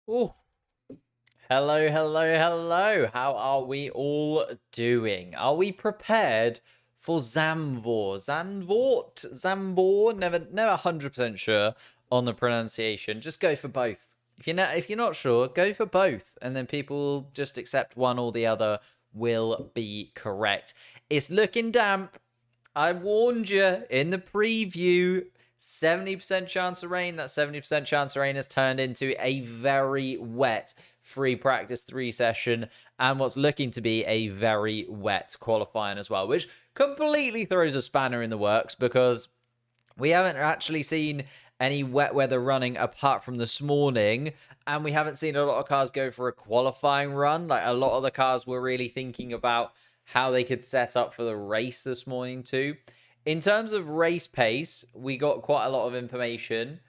Oh, hello, hello, hello. How are we all doing? Are we prepared for Zambor? Zambor? Never 100% sure on the pronunciation. Just go for both. If you're not sure, go for both, and then people just accept one or the other will be correct. It's looking damp. I warned you in the preview. 70% chance of rain. That 70% chance of rain has turned into a very wet free practice 3 session and what's looking to be a very wet qualifying as well, which completely throws a spanner in the works because we haven't actually seen any wet weather running apart from this morning, and we haven't seen a lot of cars go for a qualifying run. Like, a lot of the cars were really thinking about how they could set up for the race this morning too. In terms of race pace, we got quite a lot of information.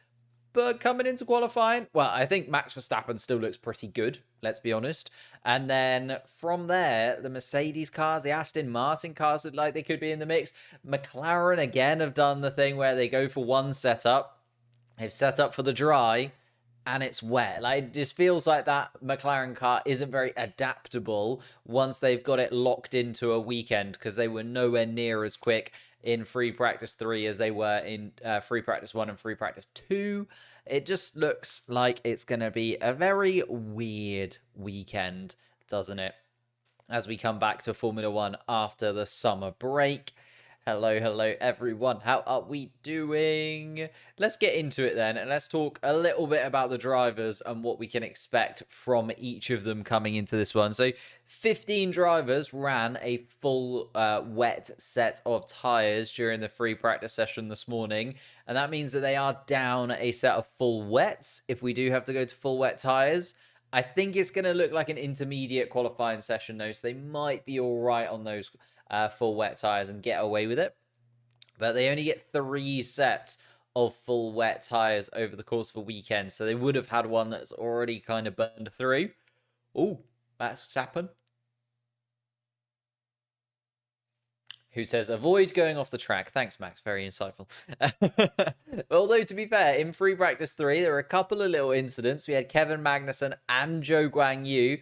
But coming into qualifying, well, I think Max Verstappen still looks pretty good, let's be honest. And then from there, the Mercedes cars, the Aston Martin cars look like they could be in the mix. McLaren, again, have done the thing where they go for one setup. They've set up for the dry, and it's wet. Like, it just feels like that McLaren car isn't very adaptable once they've got it locked into a weekend, because they were nowhere near as quick in free practice 3 as they were in free practice 1 and free practice 2. It just looks like it's going to be a very weird weekend, doesn't it? As we come back to Formula 1 after the summer break. Hello, hello, everyone. How are we doing? Let's get into it then, and let's talk a little bit about the drivers and what we can expect from each of them coming into this one. So, 15 drivers ran a full wet set of tyres during the free practice session this morning, and that means that they are down a set of full wets if we do have to go to full wet tyres. I think it's going to look like an intermediate qualifying session, though, so they might be all right on those full wet tires and get away with it. But they only get 3 sets of full wet tires over the course of a weekend, so they would have had one that's already kind of burned through. Oh, that's what's happened. Who says, avoid going off the track. Thanks, Max. Very insightful. Although, to be fair, in free practice 3, there were a couple of little incidents. We had Kevin Magnussen and Zhou Guanyu.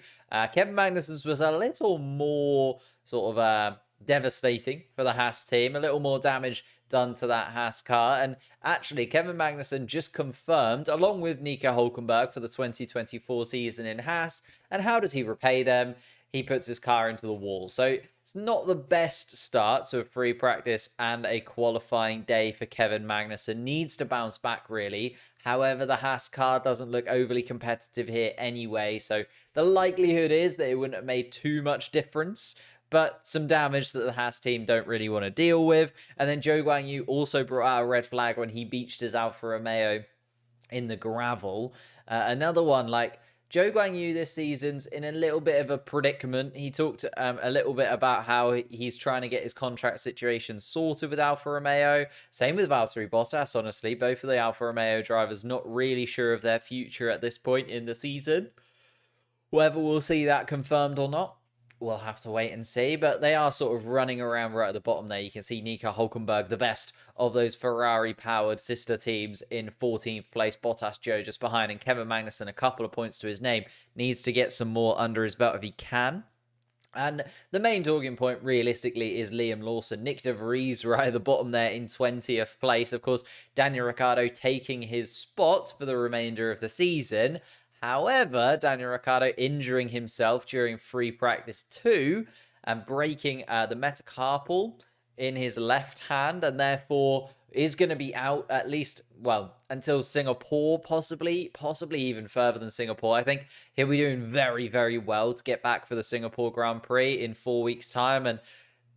Kevin Magnussen's was a little more sort of devastating for the Haas team. A little more damage done to that Haas car. And actually, Kevin Magnussen just confirmed, along with Nico Hulkenberg, for the 2024 season in Haas. And how does he repay them? He puts his car into the wall. So it's not the best start to a free practice and a qualifying day for Kevin Magnussen. Needs to bounce back, really. However, the Haas car doesn't look overly competitive here anyway. So the likelihood is that it wouldn't have made too much difference, but some damage that the Haas team don't really want to deal with. And then Zhou Guanyu also brought out a red flag when he beached his Alfa Romeo in the gravel. Another one, like, Zhou Guanyu this season's in a little bit of a predicament. He talked a little bit about how he's trying to get his contract situation sorted with Alfa Romeo. Same with Valtteri Bottas, honestly. Both of the Alfa Romeo drivers not really sure of their future at this point in the season. Whether we'll see that confirmed or not, we'll have to wait and see, but they are sort of running around right at the bottom there. You can see Nico Hulkenberg, the best of those Ferrari-powered sister teams, in 14th place. Bottas, Zhou just behind, and Kevin Magnussen, a couple of points to his name, needs to get some more under his belt if he can. And the main talking point, realistically, is Liam Lawson. Nick de Vries right at the bottom there in 20th place. Of course, Daniel Ricciardo taking his spot for the remainder of the season. However, Daniel Ricciardo injuring himself during free practice 2 and breaking the metacarpal in his left hand, and therefore is going to be out at least, well, until Singapore, possibly even further than Singapore. I think he'll be doing very, very well to get back for the Singapore Grand Prix in 4 weeks' time, and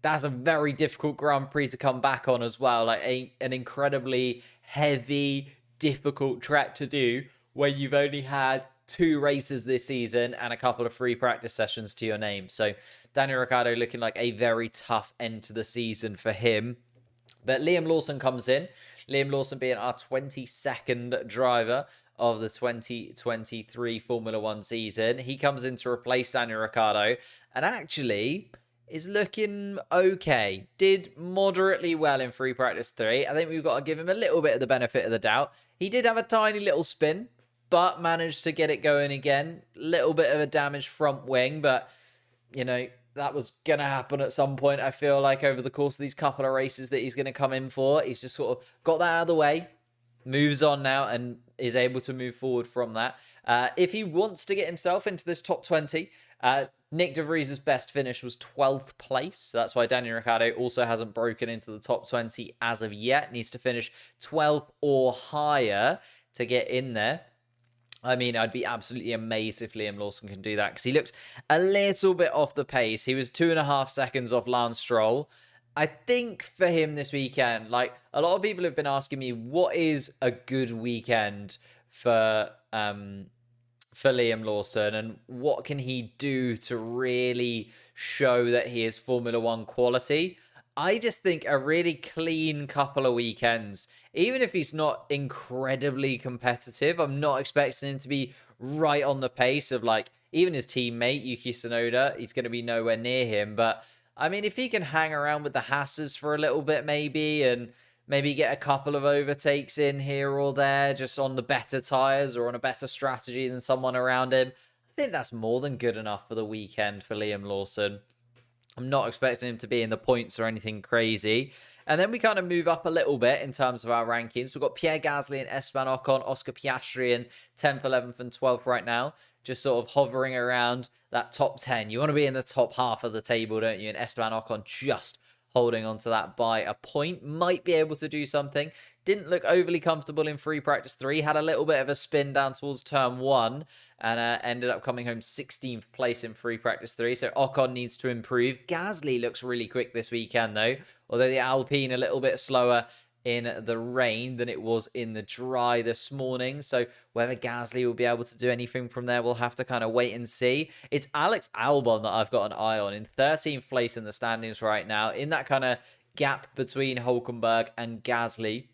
that's a very difficult Grand Prix to come back on as well. Like an incredibly heavy, difficult track to do where you've only had 2 races this season and a couple of free practice sessions to your name. So Daniel Ricciardo looking like a very tough end to the season for him. But Liam Lawson comes in. Liam Lawson being our 22nd driver of the 2023 Formula 1 season. He comes in to replace Daniel Ricciardo and actually is looking okay. Did moderately well in free practice 3. I think we've got to give him a little bit of the benefit of the doubt. He did have a tiny little spin but managed to get it going again. Little bit of a damaged front wing, but, that was going to happen at some point, I feel like, over the course of these couple of races that he's going to come in for. He's just sort of got that out of the way, moves on now, and is able to move forward from that. If he wants to get himself into this top 20, Nick De Vries's best finish was 12th place. So that's why Daniel Ricciardo also hasn't broken into the top 20 as of yet. Needs to finish 12th or higher to get in there. I mean, I'd be absolutely amazed if Liam Lawson can do that, because he looked a little bit off the pace. He was 2.5 seconds off Lance Stroll. I think for him this weekend, like, a lot of people have been asking me, what is a good weekend for Liam Lawson, and what can he do to really show that he is Formula One quality? I just think a really clean couple of weekends, even if he's not incredibly competitive, I'm not expecting him to be right on the pace of, like, even his teammate, Yuki Tsunoda. He's going to be nowhere near him. But, I mean, if he can hang around with the Hasses for a little bit maybe, and maybe get a couple of overtakes in here or there, just on the better tyres or on a better strategy than someone around him, I think that's more than good enough for the weekend for Liam Lawson. I'm not expecting him to be in the points or anything crazy. And then we kind of move up a little bit in terms of our rankings. We've got Pierre Gasly and Esteban Ocon, Oscar Piastri in 10th, 11th and 12th right now. Just sort of hovering around that top 10. You want to be in the top half of the table, don't you? And Esteban Ocon just holding on to that by a point. Might be able to do something. Didn't look overly comfortable in free practice 3. Had a little bit of a spin down towards turn 1. And ended up coming home 16th place in free practice 3. So Ocon needs to improve. Gasly looks really quick this weekend, though. Although the Alpine a little bit slower in the rain than it was in the dry this morning. So whether Gasly will be able to do anything from there, we'll have to kind of wait and see. It's Alex Albon that I've got an eye on in 13th place in the standings right now. In that kind of gap between Hulkenberg and Gasly.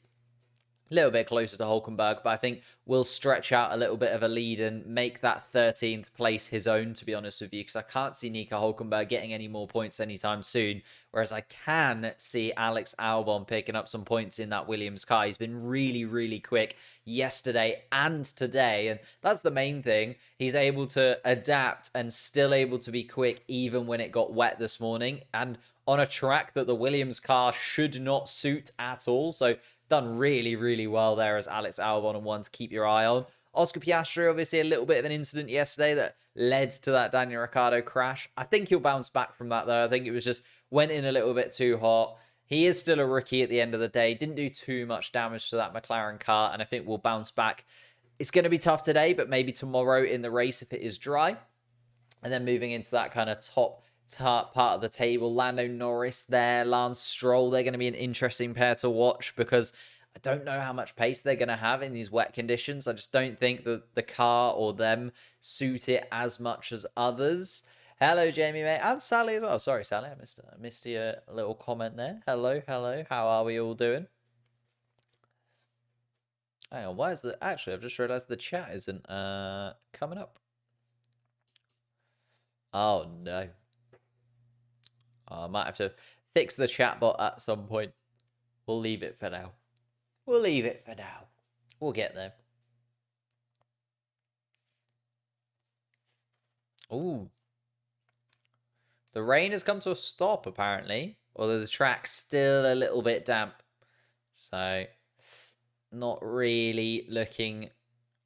A little bit closer to Hulkenberg, but I think we'll stretch out a little bit of a lead and make that 13th place his own, to be honest with you, because I can't see Nico Hulkenberg getting any more points anytime soon, whereas I can see Alex Albon picking up some points in that Williams car. He's been really, really quick yesterday and today, and that's the main thing. He's able to adapt and still able to be quick even when it got wet this morning, and on a track that the Williams car should not suit at all, so done really, really well there as Alex Albon, and one to keep your eye on. Oscar Piastri, obviously a little bit of an incident yesterday that led to that Daniel Ricciardo crash. I think he'll bounce back from that, though. I think it was just went in a little bit too hot. He is still a rookie at the end of the day. Didn't do too much damage to that McLaren car, and I think we'll bounce back. It's going to be tough today, but maybe tomorrow in the race if it is dry. And then moving into that kind of top part of the table, Lando Norris there, Lance Stroll, they're going to be an interesting pair to watch, because I don't know how much pace they're going to have in these wet conditions. I just don't think that the car or them suit it as much as others. Hello, Jamie, mate, and Sally as well. Sorry, Sally, I missed your little comment there. Hello. How are we all doing? Hang on, why is the... Actually, I've just realised the chat isn't coming up. Oh, no. I might have to fix the chat bot at some point. We'll leave it for now. We'll get there. Ooh. The rain has come to a stop, apparently. Although the track's still a little bit damp. So, not really looking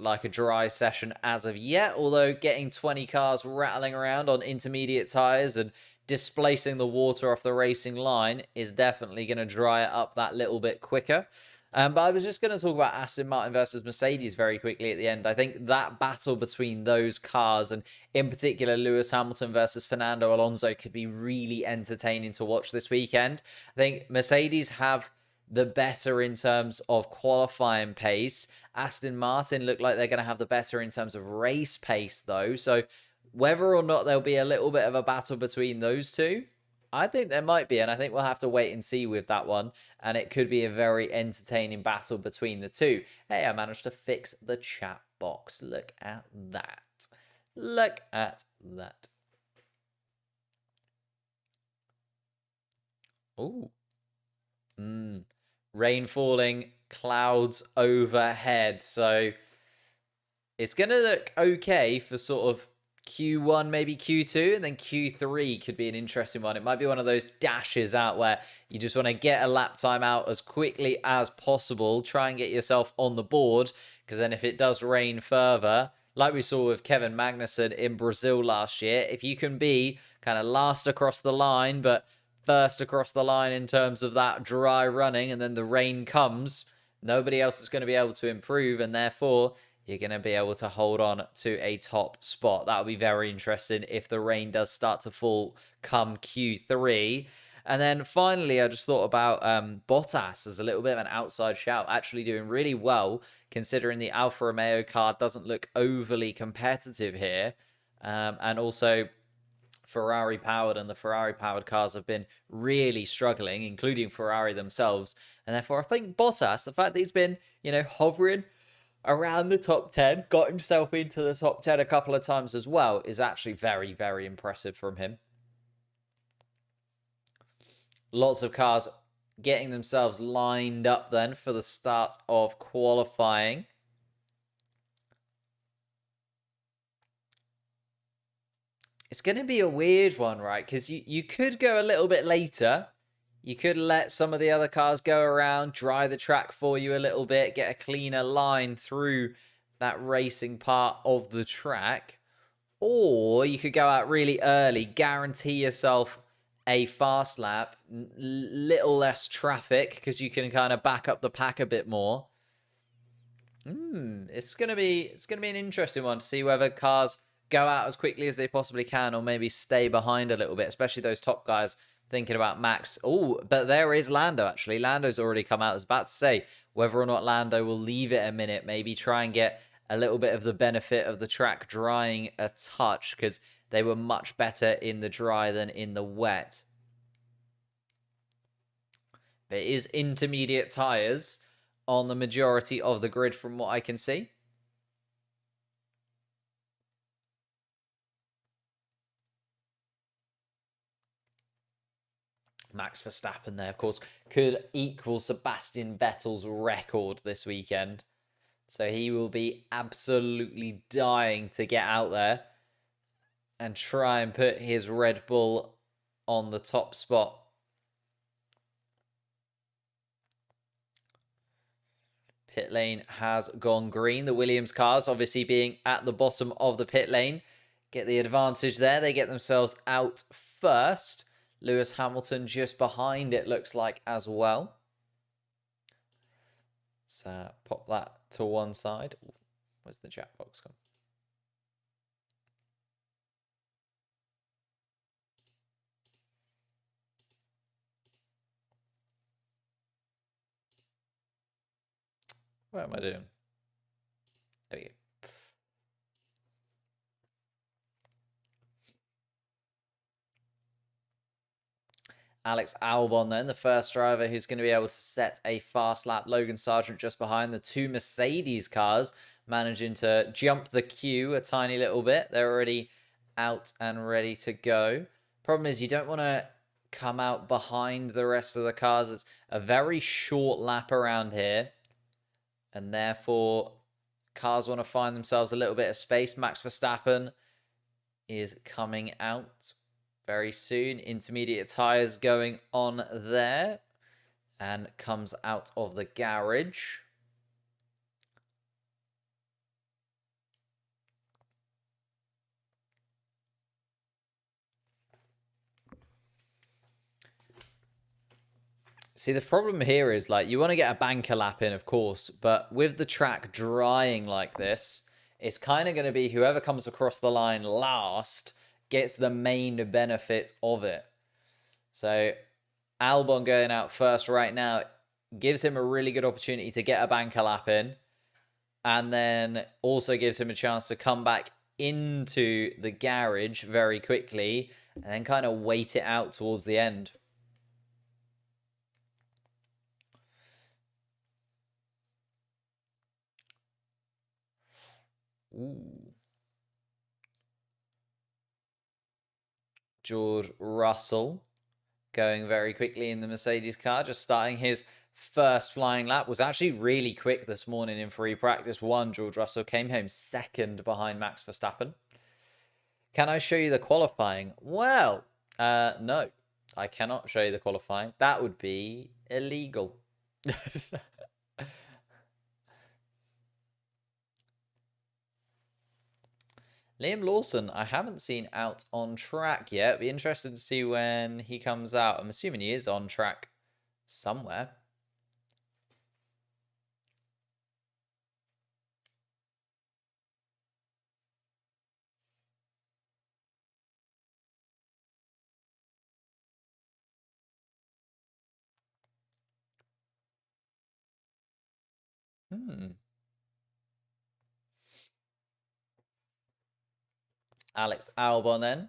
like a dry session as of yet. Although getting 20 cars rattling around on intermediate tyres and displacing the water off the racing line is definitely going to dry it up that little bit quicker. But I was just going to talk about Aston Martin versus Mercedes very quickly at the end. I think that battle between those cars, and in particular Lewis Hamilton versus Fernando Alonso, could be really entertaining to watch this weekend. I think Mercedes have the better in terms of qualifying pace. Aston Martin look like they're going to have the better in terms of race pace, though. So whether or not there'll be a little bit of a battle between those two, I think there might be, and I think we'll have to wait and see with that one, and it could be a very entertaining battle between the two. Hey, I managed to fix the chat box. Look at that. Look at that. Ooh. Rain falling, clouds overhead, so It's going to look okay for sort of Q1, maybe Q2, and then Q3 could be an interesting one. It might be one of those dashes out where you just want to get a lap time out as quickly as possible, try and get yourself on the board, because then if it does rain further, like we saw with Kevin Magnussen in Brazil last year, if you can be kind of last across the line, but first across the line in terms of that dry running, and then the rain comes, nobody else is going to be able to improve, and therefore you're going to be able to hold on to a top spot. That would be very interesting if the rain does start to fall come Q3. And then finally, I just thought about Bottas as a little bit of an outside shout, actually doing really well considering the Alfa Romeo car doesn't look overly competitive here. And also Ferrari powered, and the Ferrari powered cars have been really struggling, including Ferrari themselves. And therefore, I think Bottas, the fact that he's been, hovering around the top 10, got himself into the top 10 a couple of times as well, is actually very, very impressive from him. Lots of cars getting themselves lined up then for the start of qualifying. It's going to be a weird one, right? Because you could go a little bit later. You could let some of the other cars go around, dry the track for you a little bit, get a cleaner line through that racing part of the track. Or you could go out really early, guarantee yourself a fast lap, little less traffic because you can kind of back up the pack a bit more. It's gonna be an interesting one to see whether cars go out as quickly as they possibly can, or maybe stay behind a little bit, especially those top guys. Thinking about Max. Oh, but there is Lando, actually. Lando's already come out. I was about to say whether or not Lando will leave it a minute, maybe try and get a little bit of the benefit of the track drying a touch, because they were much better in the dry than in the wet. There is intermediate tyres on the majority of the grid from what I can see. Max Verstappen there, of course, could equal Sebastian Vettel's record this weekend. So he will be absolutely dying to get out there and try and put his Red Bull on the top spot. Pit lane has gone green. The Williams cars obviously being at the bottom of the pit lane get the advantage there. They get themselves out first. Lewis Hamilton just behind, it looks like, as well. So pop that to one side. Where's the chat box gone? What am I doing? There we go. Alex Albon then, the first driver who's going to be able to set a fast lap. Logan Sargent just behind. The two Mercedes cars managing to jump the queue a tiny little bit. They're already out and ready to go. Problem is you don't want to come out behind the rest of the cars. It's a very short lap around here, and therefore cars want to find themselves a little bit of space. Max Verstappen is coming out very soon. Intermediate tyres going on there, and comes out of the garage. See, the problem here is, like, you want to get a banker lap in, of course, but with the track drying like this, it's kind of going to be whoever comes across the line last gets the main benefit of it. So Albon going out first right now gives him a really good opportunity to get a banker lap in, and then also gives him a chance to come back into the garage very quickly and then kind of wait it out towards the end. Ooh. George Russell going very quickly in the Mercedes car, just starting his first flying lap was actually really quick this morning in free practice 1. George Russell came home second behind Max Verstappen. Can I show you the qualifying? Well, no, I cannot show you the qualifying. That would be illegal. Liam Lawson, I haven't seen out on track yet. Be interested to see when he comes out. I'm assuming he is on track somewhere. Alex Albon then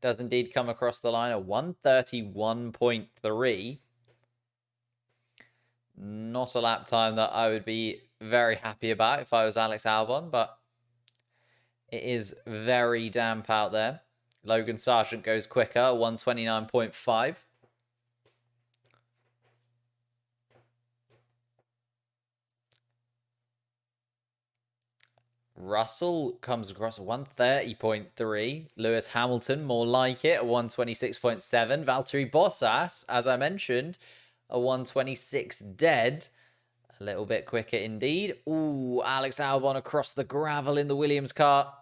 does indeed come across the line at 1:31.3. Not a lap time that I would be very happy about if I was Alex Albon, but it is very damp out there. Logan Sargent goes quicker, 1:29.5. Russell comes across at 1:30.3. Lewis Hamilton, more like it, at 1:26.7. Valtteri Bottas, as I mentioned, a 1:26 dead. A little bit quicker indeed. Ooh, Alex Albon across the gravel in the Williams car.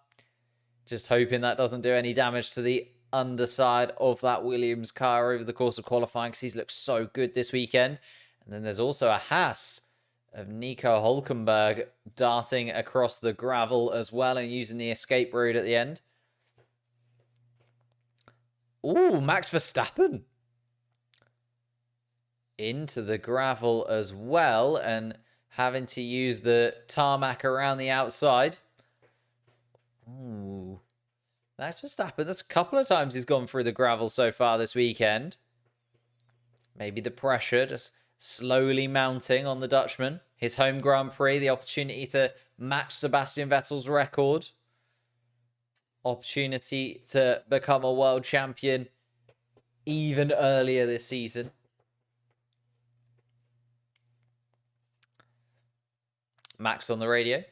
Just hoping that doesn't do any damage to the underside of that Williams car over the course of qualifying, because he's looked so good this weekend. And then there's also a Haas of Nico Hülkenberg darting across the gravel as well and using the escape route at the end. Ooh, Max Verstappen into the gravel as well and having to use the tarmac around the outside. Ooh, Max Verstappen, that's a couple of times he's gone through the gravel so far this weekend. Maybe the pressure just slowly mounting on the Dutchman. His home Grand Prix, the opportunity to match Sebastian Vettel's record. Opportunity to become a world champion even earlier this season. Max on the radio.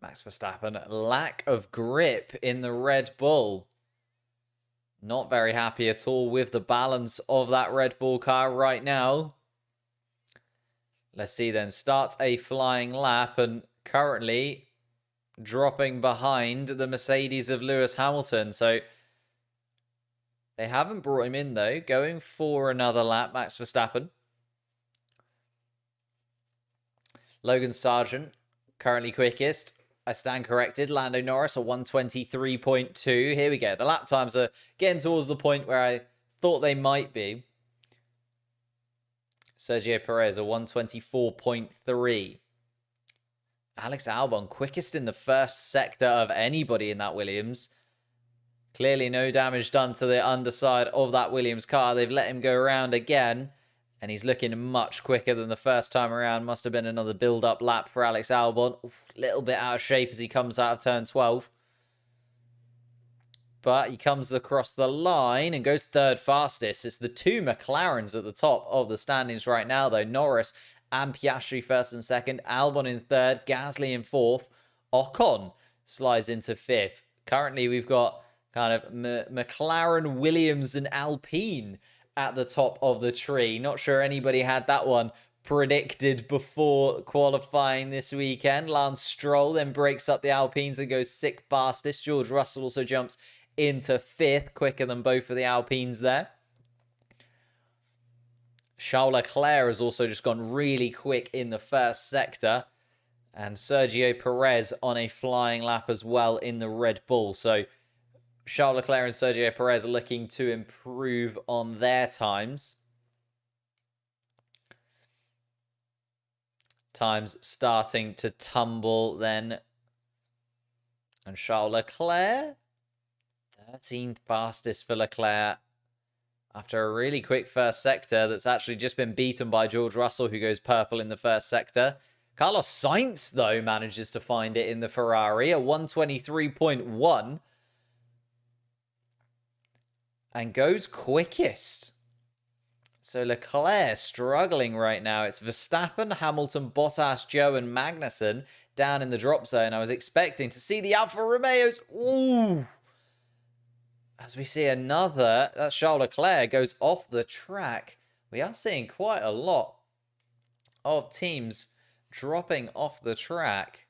Max Verstappen, lack of grip in the Red Bull. Not very happy at all with the balance of that Red Bull car right now. Let's see then. Starts a flying lap and currently dropping behind the Mercedes of Lewis Hamilton. So they haven't brought him in though. Going for another lap, Max Verstappen. Logan Sargent, currently quickest. I stand corrected. Lando Norris, a 1:23.2. Here we go. The lap times are getting towards the point where I thought they might be. Sergio Perez, a 1:24.3. Alex Albon, quickest in the first sector of anybody in that Williams. Clearly no damage done to the underside of that Williams car. They've let him go around again. And he's looking much quicker than the first time around. Must have been another build-up lap for Alex Albon. A little bit out of shape as he comes out of turn 12. But he comes across the line and goes third fastest. It's the two McLarens at the top of the standings right now, though. Norris and Piastri first and second. Albon in third. Gasly in fourth. Ocon slides into fifth. Currently, we've got kind of McLaren, Williams, and Alpine at the top of the tree. Not sure anybody had that one predicted before qualifying this weekend. Lance Stroll then breaks up the Alpines and goes sixth fastest. George Russell also jumps into fifth, quicker than both of the Alpines there. Charles Leclerc has also just gone really quick in the first sector. And Sergio Perez on a flying lap as well in the Red Bull. So Charles Leclerc and Sergio Perez are looking to improve on their times. Times starting to tumble then. And Charles Leclerc, 13th fastest for Leclerc. After a really quick first sector that's actually just been beaten by George Russell, who goes purple in the first sector. Carlos Sainz, though, manages to find it in the Ferrari, a 1:23.1. and goes quickest. So Leclerc struggling right now. It's Verstappen, Hamilton, Bottas, Joe, and Magnussen down in the drop zone. I was expecting to see the Alfa Romeos. Ooh. As we see another, that's Charles Leclerc, goes off the track. We are seeing quite a lot of teams dropping off the track.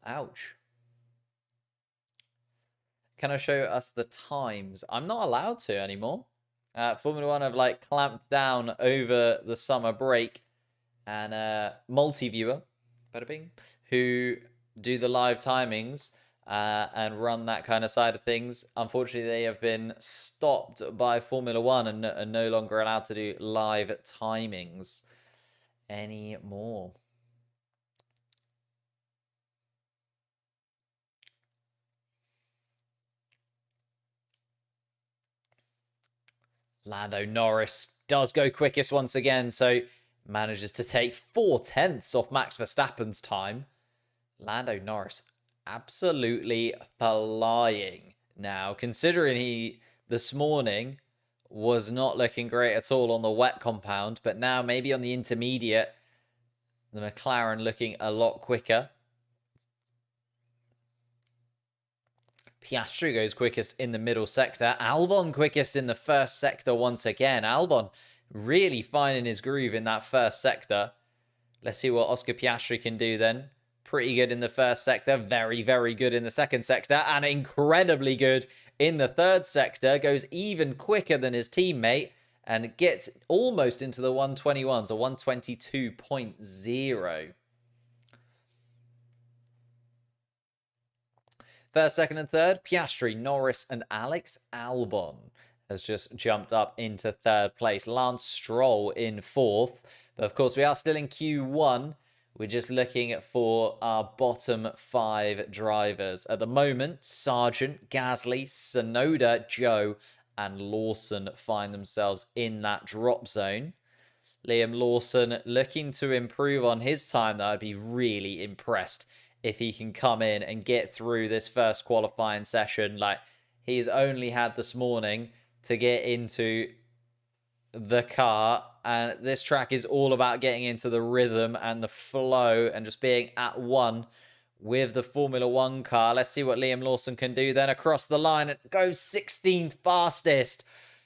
Ouch. Can I show us the times? I'm not allowed to anymore. Formula One have like clamped down over the summer break, and multi-viewer, bada bing, who do the live timings and run that kind of side of things. Unfortunately, they have been stopped by Formula One and are no longer allowed to do live timings anymore. Lando Norris does go quickest once again, so manages to take 4/10 off Max Verstappen's time. Lando Norris absolutely flying now, considering he this morning was not looking great at all on the wet compound, but now maybe on the intermediate, the McLaren looking a lot quicker. Piastri goes quickest in the middle sector. Albon quickest in the first sector once again. Albon really finding his groove in that first sector. Let's see what Oscar Piastri can do then. Pretty good in the first sector. Very, very good in the second sector. And incredibly good in the third sector. Goes even quicker than his teammate and gets almost into the 121s, a 122.0. First, second, and third, Piastri, Norris, and Alex Albon has just jumped up into third place. Lance Stroll in fourth. But of course, we are still in Q1. We're just looking for our bottom 5 drivers. At the moment, Sargent, Gasly, Tsunoda, Joe, and Lawson find themselves in that drop zone. Liam Lawson looking to improve on his time, though. I'd be really impressed if he can come in and get through this first qualifying session. Like, he's only had this morning to get into the car, and this track is all about getting into the rhythm and the flow and just being at one with the Formula One car. Let's see what Liam Lawson can do then across the line. It goes 16th fastest.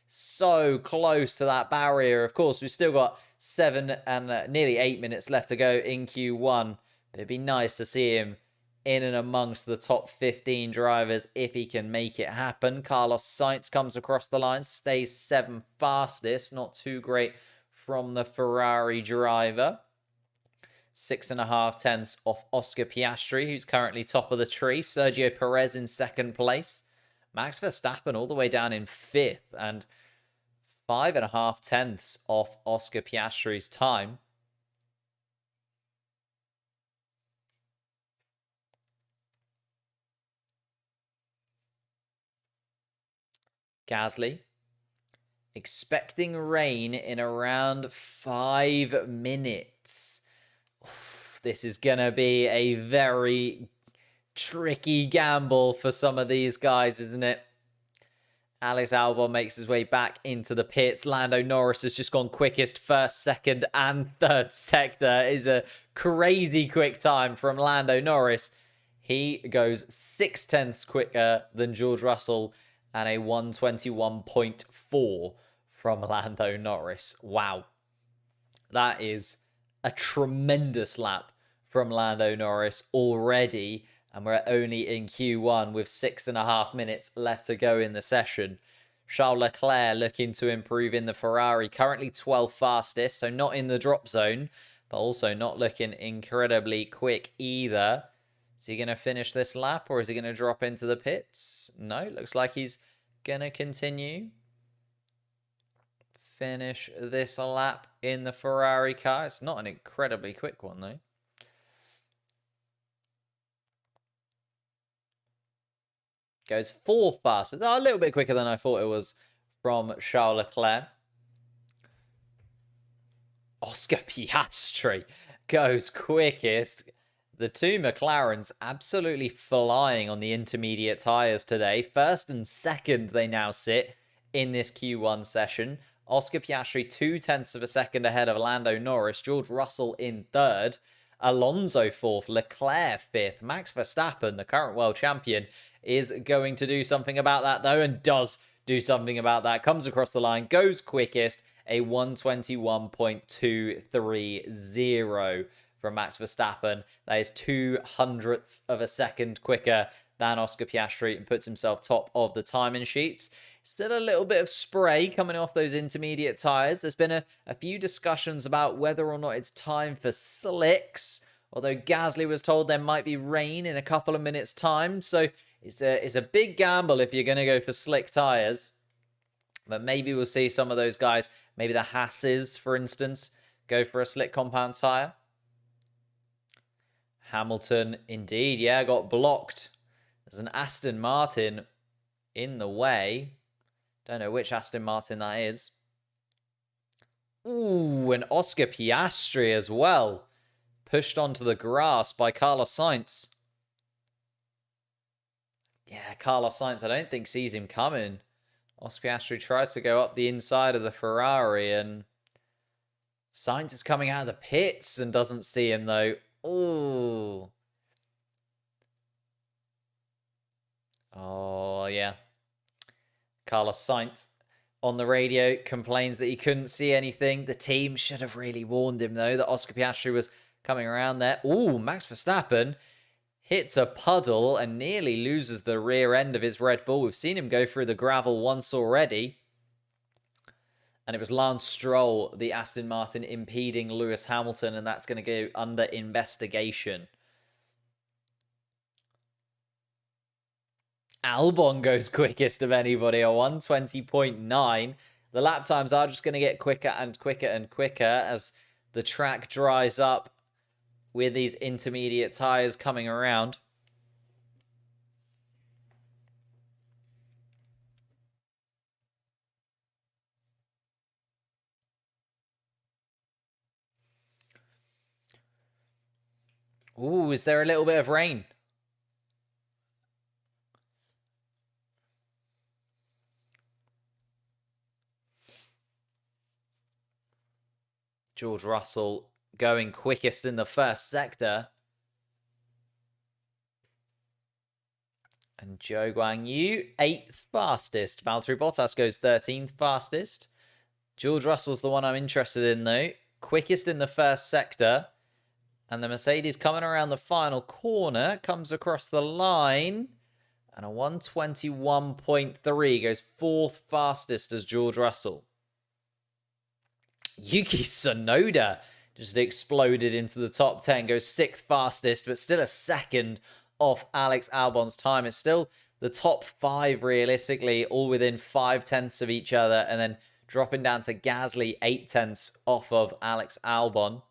So close to that barrier. Of course, we've still got 7 and nearly 8 minutes left to go in Q1. But it'd be nice to see him in and amongst the top 15 drivers if he can make it happen. Carlos Sainz comes across the line, stays 7th fastest. Not too great from the Ferrari driver. 6.5 tenths off Oscar Piastri, who's currently top of the tree. Sergio Perez in 2nd place. Max Verstappen all the way down in 5th. And 5.5 tenths off Oscar Piastri's time. Gasly expecting rain in around 5 minutes. Oof, this is going to be a very tricky gamble for some of these guys, isn't it? Alex Albon makes his way back into the pits. Lando Norris has just gone quickest. First, second, and third sector is a crazy quick time from Lando Norris. He goes 6 tenths quicker than George Russell and a 121.4 from Lando Norris. Wow. That is a tremendous lap from Lando Norris already. And we're only in Q1 with 6.5 minutes left to go in the session. Charles Leclerc looking to improve in the Ferrari. Currently 12th fastest, so not in the drop zone, but also not looking incredibly quick either. Is he going to finish this lap or is he going to drop into the pits? No, looks like he's going to continue. Finish this lap in the Ferrari car. It's not an incredibly quick one though. Goes 4th fastest. Oh, a little bit quicker than I thought it was from Charles Leclerc. Oscar Piastri goes quickest. The two McLarens absolutely flying on the intermediate tyres today. First and second they now sit in this Q1 session. Oscar Piastri 0.2 of a second ahead of Lando Norris. George Russell in third. Alonso fourth. Leclerc fifth. Max Verstappen, the current world champion, is going to do something about that, though, and does do something about that. Comes across the line, goes quickest, a 1:21.230 from Max Verstappen. That is 0.02 of a second quicker than Oscar Piastri and puts himself top of the timing sheets. Still a little bit of spray coming off those intermediate tyres. There's been a few discussions about whether or not it's time for slicks, although Gasly was told there might be rain in a couple of minutes' time. So it's a big gamble if you're going to go for slick tyres. But maybe we'll see some of those guys, maybe the Hasses, for instance, go for a slick compound tyre. Hamilton, indeed, yeah, got blocked. There's an Aston Martin in the way. Don't know which Aston Martin that is. Ooh, and Oscar Piastri as well. Pushed onto the grass by Carlos Sainz. Yeah, Carlos Sainz, I don't think sees him coming. Oscar Piastri tries to go up the inside of the Ferrari, and Sainz is coming out of the pits and doesn't see him, though. Ooh. Oh, yeah. Carlos Sainz on the radio complains that he couldn't see anything. The team should have really warned him, though, that Oscar Piastri was coming around there. Ooh, Max Verstappen hits a puddle and nearly loses the rear end of his Red Bull. We've seen him go through the gravel once already. And it was Lance Stroll, the Aston Martin, impeding Lewis Hamilton, and that's going to go under investigation. Albon goes quickest of anybody, a 1:20.9. The lap times are just going to get quicker and quicker and quicker as the track dries up with these intermediate tyres coming around. Ooh, is there a little bit of rain? George Russell going quickest in the first sector. And Zhou Guanyu, 8th fastest. Valtteri Bottas goes 13th fastest. George Russell's the one I'm interested in, though. Quickest in the first sector. And the Mercedes coming around the final corner, comes across the line. And a 1:21.3 goes 4th fastest as George Russell. Yuki Tsunoda just exploded into the top 10, goes 6th fastest, but still a second off Alex Albon's time. It's still the top 5 realistically, all within 0.5 of each other, and then dropping down to Gasly 0.8 off of Alex Albon.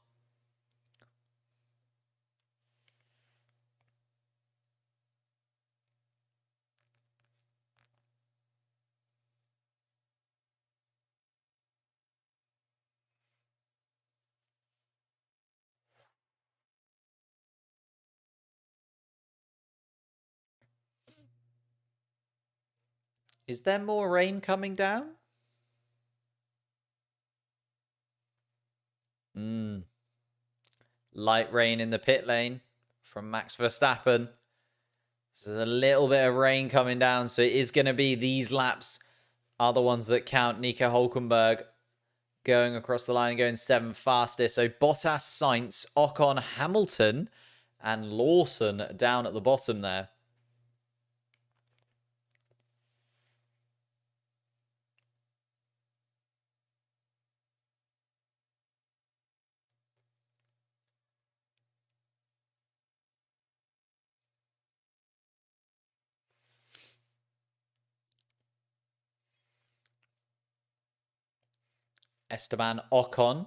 Is there more rain coming down? Light rain in the pit lane from Max Verstappen. There's a little bit of rain coming down, so it is going to be these laps are the ones that count. Nico Hülkenberg going across the line and going 7th fastest. So Bottas, Sainz, Ocon, Hamilton, and Lawson down at the bottom there. Esteban Ocon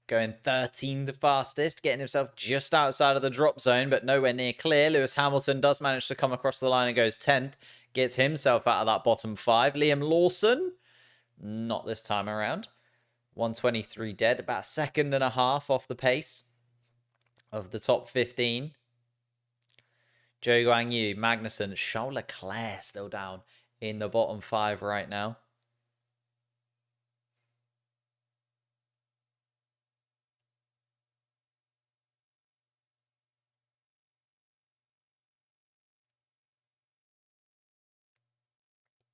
going 13th fastest, getting himself just outside of the drop zone, but nowhere near clear. Lewis Hamilton does manage to come across the line and goes 10th, gets himself out of that bottom 5. Liam Lawson, not this time around. 1:23 dead, about a second and a half off the pace of the top 15. Zhou Guanyu, Magnussen, Charles Leclerc still down in the bottom 5 right now.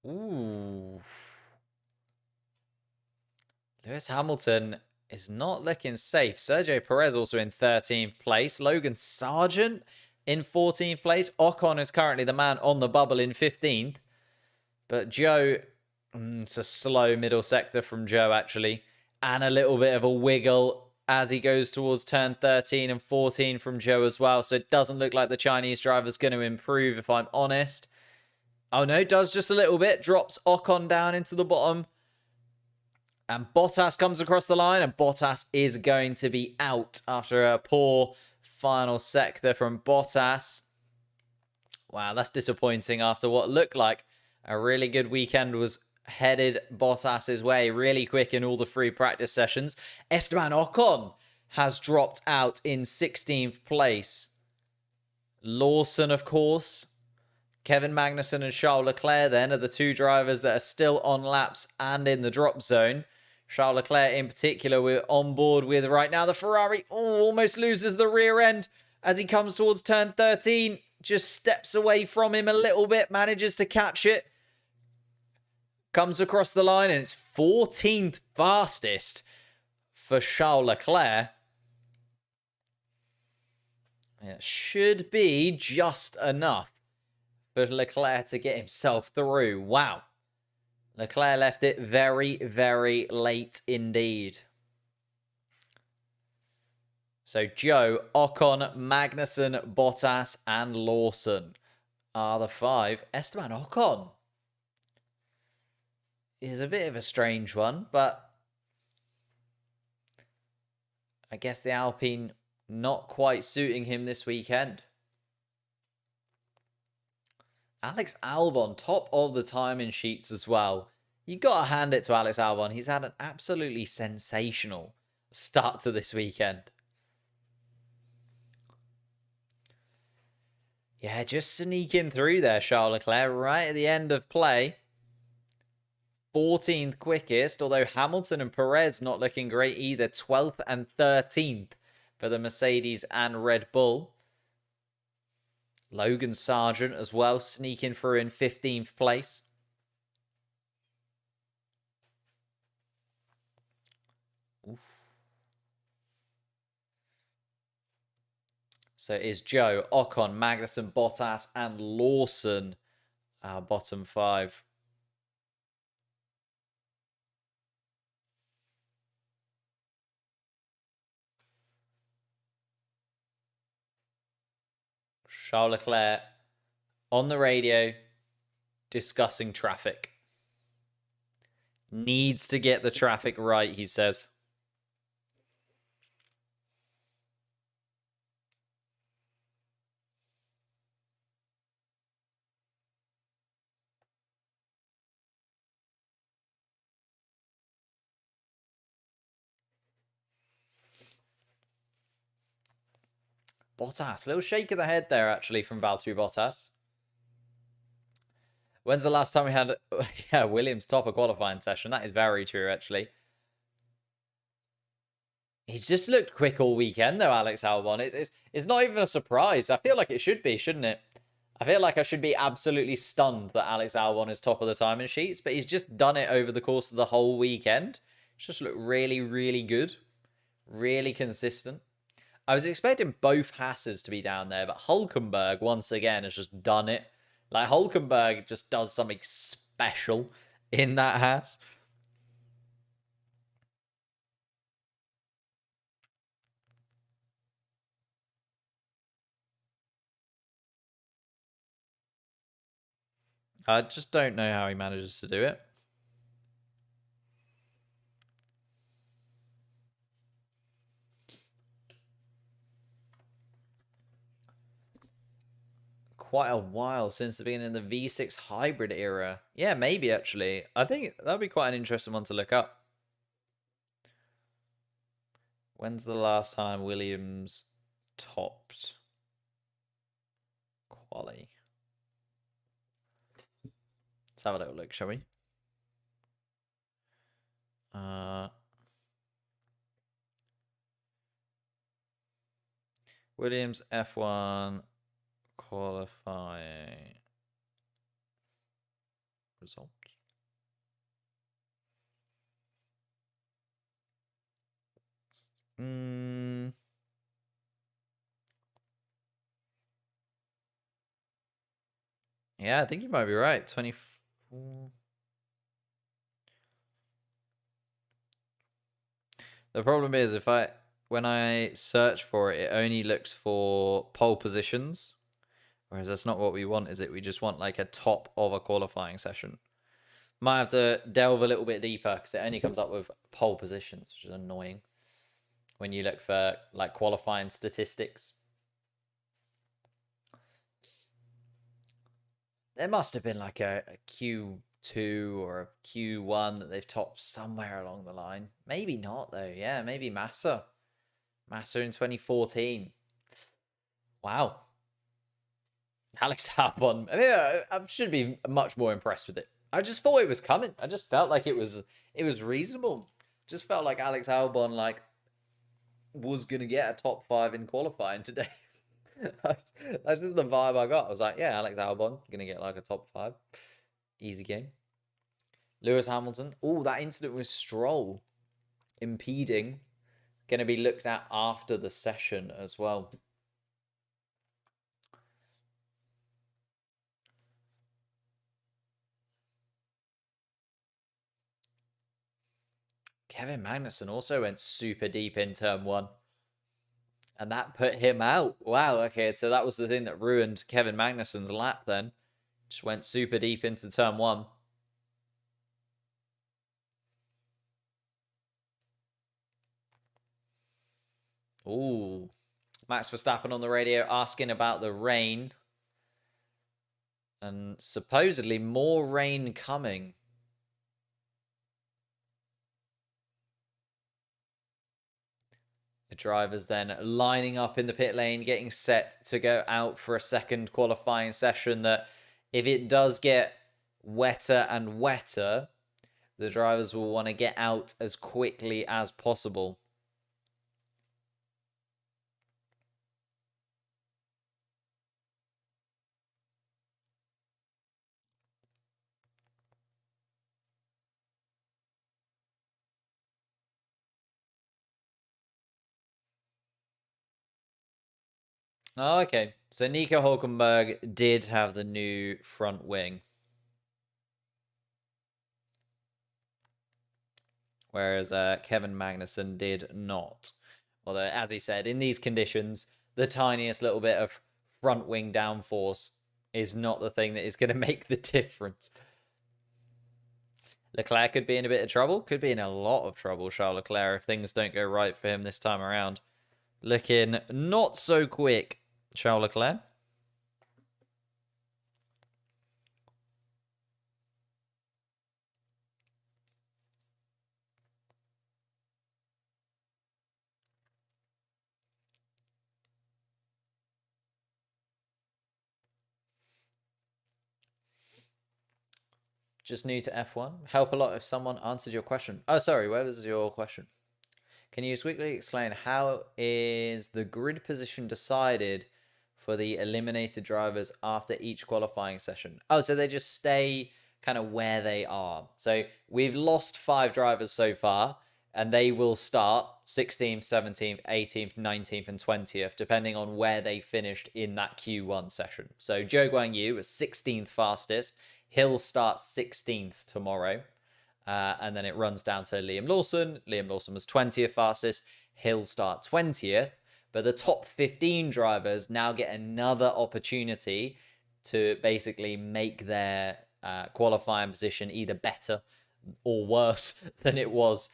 Ooh. Lewis Hamilton is not looking safe. Sergio Perez also in 13th place. Logan Sargent in 14th place. Ocon is currently the man on the bubble in 15th. But Joe, it's a slow middle sector from Joe, actually. And a little bit of a wiggle as he goes towards turn 13 and 14 from Joe as well. So it doesn't look like the Chinese driver's going to improve, if I'm honest. Oh, no, it does just a little bit. Drops Ocon down into the bottom. And Bottas comes across the line, and Bottas is going to be out after a poor final sector from Bottas. Wow, that's disappointing after what looked like a really good weekend was headed Bottas's way really quick in all the free practice sessions. Esteban Ocon has dropped out in 16th place. Lawson, of course. Kevin Magnussen and Charles Leclerc then are the two drivers that are still on laps and in the drop zone. Charles Leclerc in particular we're on board with right now. The Ferrari almost loses the rear end as he comes towards turn 13. Just steps away from him a little bit, manages to catch it. Comes across the line and it's 14th fastest for Charles Leclerc. It should be just enough for Leclerc to get himself through. Wow. Leclerc left it very, very late indeed. So Joe, Ocon, Magnussen, Bottas, and Lawson are the five. Esteban Ocon is a bit of a strange one, but I guess the Alpine not quite suiting him this weekend. Alex Albon, top of the timing sheets as well. You got to hand it to Alex Albon. He's had an absolutely sensational start to this weekend. Yeah, just sneaking through there, Charles Leclerc, right at the end of play. 14th quickest, although Hamilton and Perez not looking great either. 12th and 13th for the Mercedes and Red Bull. Logan Sargent as well, sneaking through in 15th place. Oof. So it is Joe, Ocon, Magnussen, Bottas, and Lawson, our bottom five. Charles Leclerc on the radio discussing traffic. Needs to get the traffic right, he says. Bottas, little shake of the head there actually from Valtteri Bottas. When's the last time we had Williams top a qualifying session? That is very true, actually. He's just looked quick all weekend, though, Alex Albon. It's not even a surprise. I feel like it should be, shouldn't it? I feel like I should be absolutely stunned that Alex Albon is top of the timing sheets, but he's just done it over the course of the whole weekend. It's just looked really, really good. Really consistent. I was expecting both Hasses to be down there, but Hulkenberg, once again, has just done it. Like, Hulkenberg just does something special in that Haas. I just don't know how he manages to do it. Quite a while since the beginning of the V6 hybrid era. Yeah, maybe actually. I think that'd be quite an interesting one to look up. When's the last time Williams topped quali? Let's have a little look, shall we? Williams F1 qualifying. results. Yeah, I think you might be right. 24. The problem is when I search for it, it only looks for pole positions. Whereas that's not what we want, is it? We just want like a top of a qualifying session. Might have to delve a little bit deeper because it only comes up with pole positions, which is annoying when you look for like qualifying statistics. There must have been like a Q2 or a Q1 that they've topped somewhere along the line. Maybe not though. Yeah, maybe Massa in 2014. Wow. Alex Albon. I mean, I should be much more impressed with it. I just thought it was coming. I just felt like it was reasonable. Just felt like Alex Albon was gonna get a top 5 in qualifying today. That's just the vibe I got. I was like, yeah, Alex Albon gonna get like a top 5. Easy game. Lewis Hamilton. Oh, that incident with Stroll impeding. Gonna be looked at after the session as well. Kevin Magnussen also went super deep in turn 1. And that put him out. Wow, okay, so that was the thing that ruined Kevin Magnussen's lap then. Just went super deep into turn 1. Ooh. Max Verstappen on the radio asking about the rain. And supposedly more rain coming. The drivers then lining up in the pit lane, getting set to go out for a second qualifying session that if it does get wetter and wetter, the drivers will want to get out as quickly as possible. Oh, okay. So Nico Hulkenberg did have the new front wing. Whereas Kevin Magnussen did not. Although, as he said, in these conditions, the tiniest little bit of front wing downforce is not the thing that is going to make the difference. Leclerc could be in a bit of trouble. Could be in a lot of trouble, Charles Leclerc, if things don't go right for him this time around. Looking not so quick, Charles Leclerc. Just new to F1. Help a lot if someone answered your question. Oh, sorry, where was your question? Can you quickly explain how is the grid position decided for the eliminated drivers after each qualifying session? Oh, so they just stay kind of where they are. So we've lost 5 drivers so far, and they will start 16th, 17th, 18th, 19th, and 20th, depending on where they finished in that Q1 session. So Zhou Guanyu was 16th fastest. He'll start 16th tomorrow. And then it runs down to Liam Lawson. Liam Lawson was 20th fastest. He'll start 20th. But the top 15 drivers now get another opportunity to basically make their qualifying position either better or worse than it was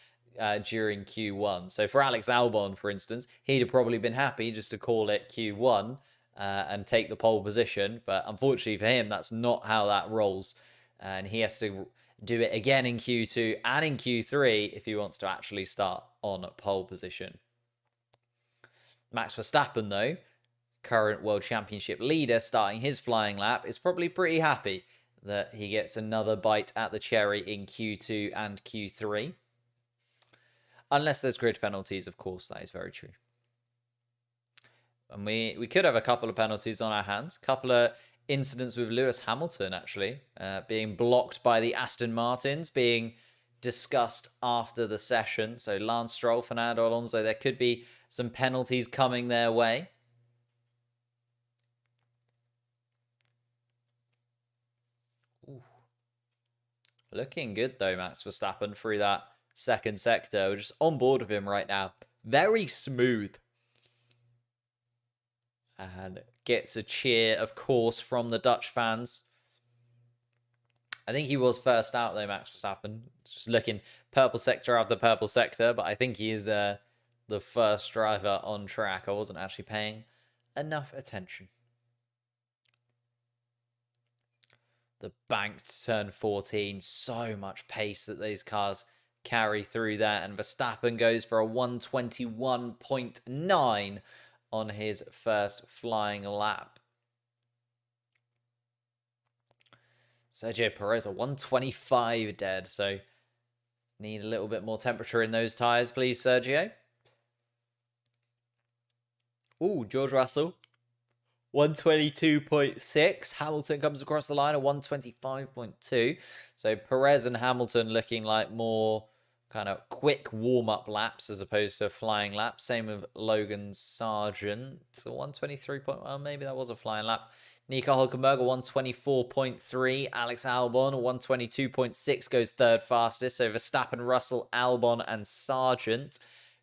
during Q1. So for Alex Albon, for instance, he'd have probably been happy just to call it Q1 and take the pole position. But unfortunately for him, that's not how that rolls. And he has to do it again in Q2 and in Q3 if he wants to actually start on pole position. Max Verstappen, though, current World Championship leader, starting his flying lap, is probably pretty happy that he gets another bite at the cherry in Q2 and Q3. Unless there's grid penalties, of course, that is very true. And we could have a couple of penalties on our hands. A couple of incidents with Lewis Hamilton, actually, being blocked by the Aston Martins, being discussed after the session. So Lance Stroll, Fernando Alonso, there could be some penalties coming their way. Ooh. Looking good, though, Max Verstappen, through that second sector. We're just on board with him right now. Very smooth. And gets a cheer, of course, from the Dutch fans. I think he was first out, though, Max Verstappen. Just looking purple sector after purple sector, but I think he is the first driver on track. I wasn't actually paying enough attention. The banked turn 14, so much pace that these cars carry through there, and Verstappen goes for a 121.9 on his first flying lap. Sergio Perez, a 125 dead, so need a little bit more temperature in those tyres, please, Sergio. Ooh, George Russell, 122.6. Hamilton comes across the line at 125.2. So Perez and Hamilton looking like more kind of quick warm-up laps as opposed to flying laps. Same with Logan Sargent. So 123. Maybe that was a flying lap. Nico Hülkenberg, 124.3. Alex Albon, 122.6, goes third fastest. So Verstappen, Russell, Albon, and Sargent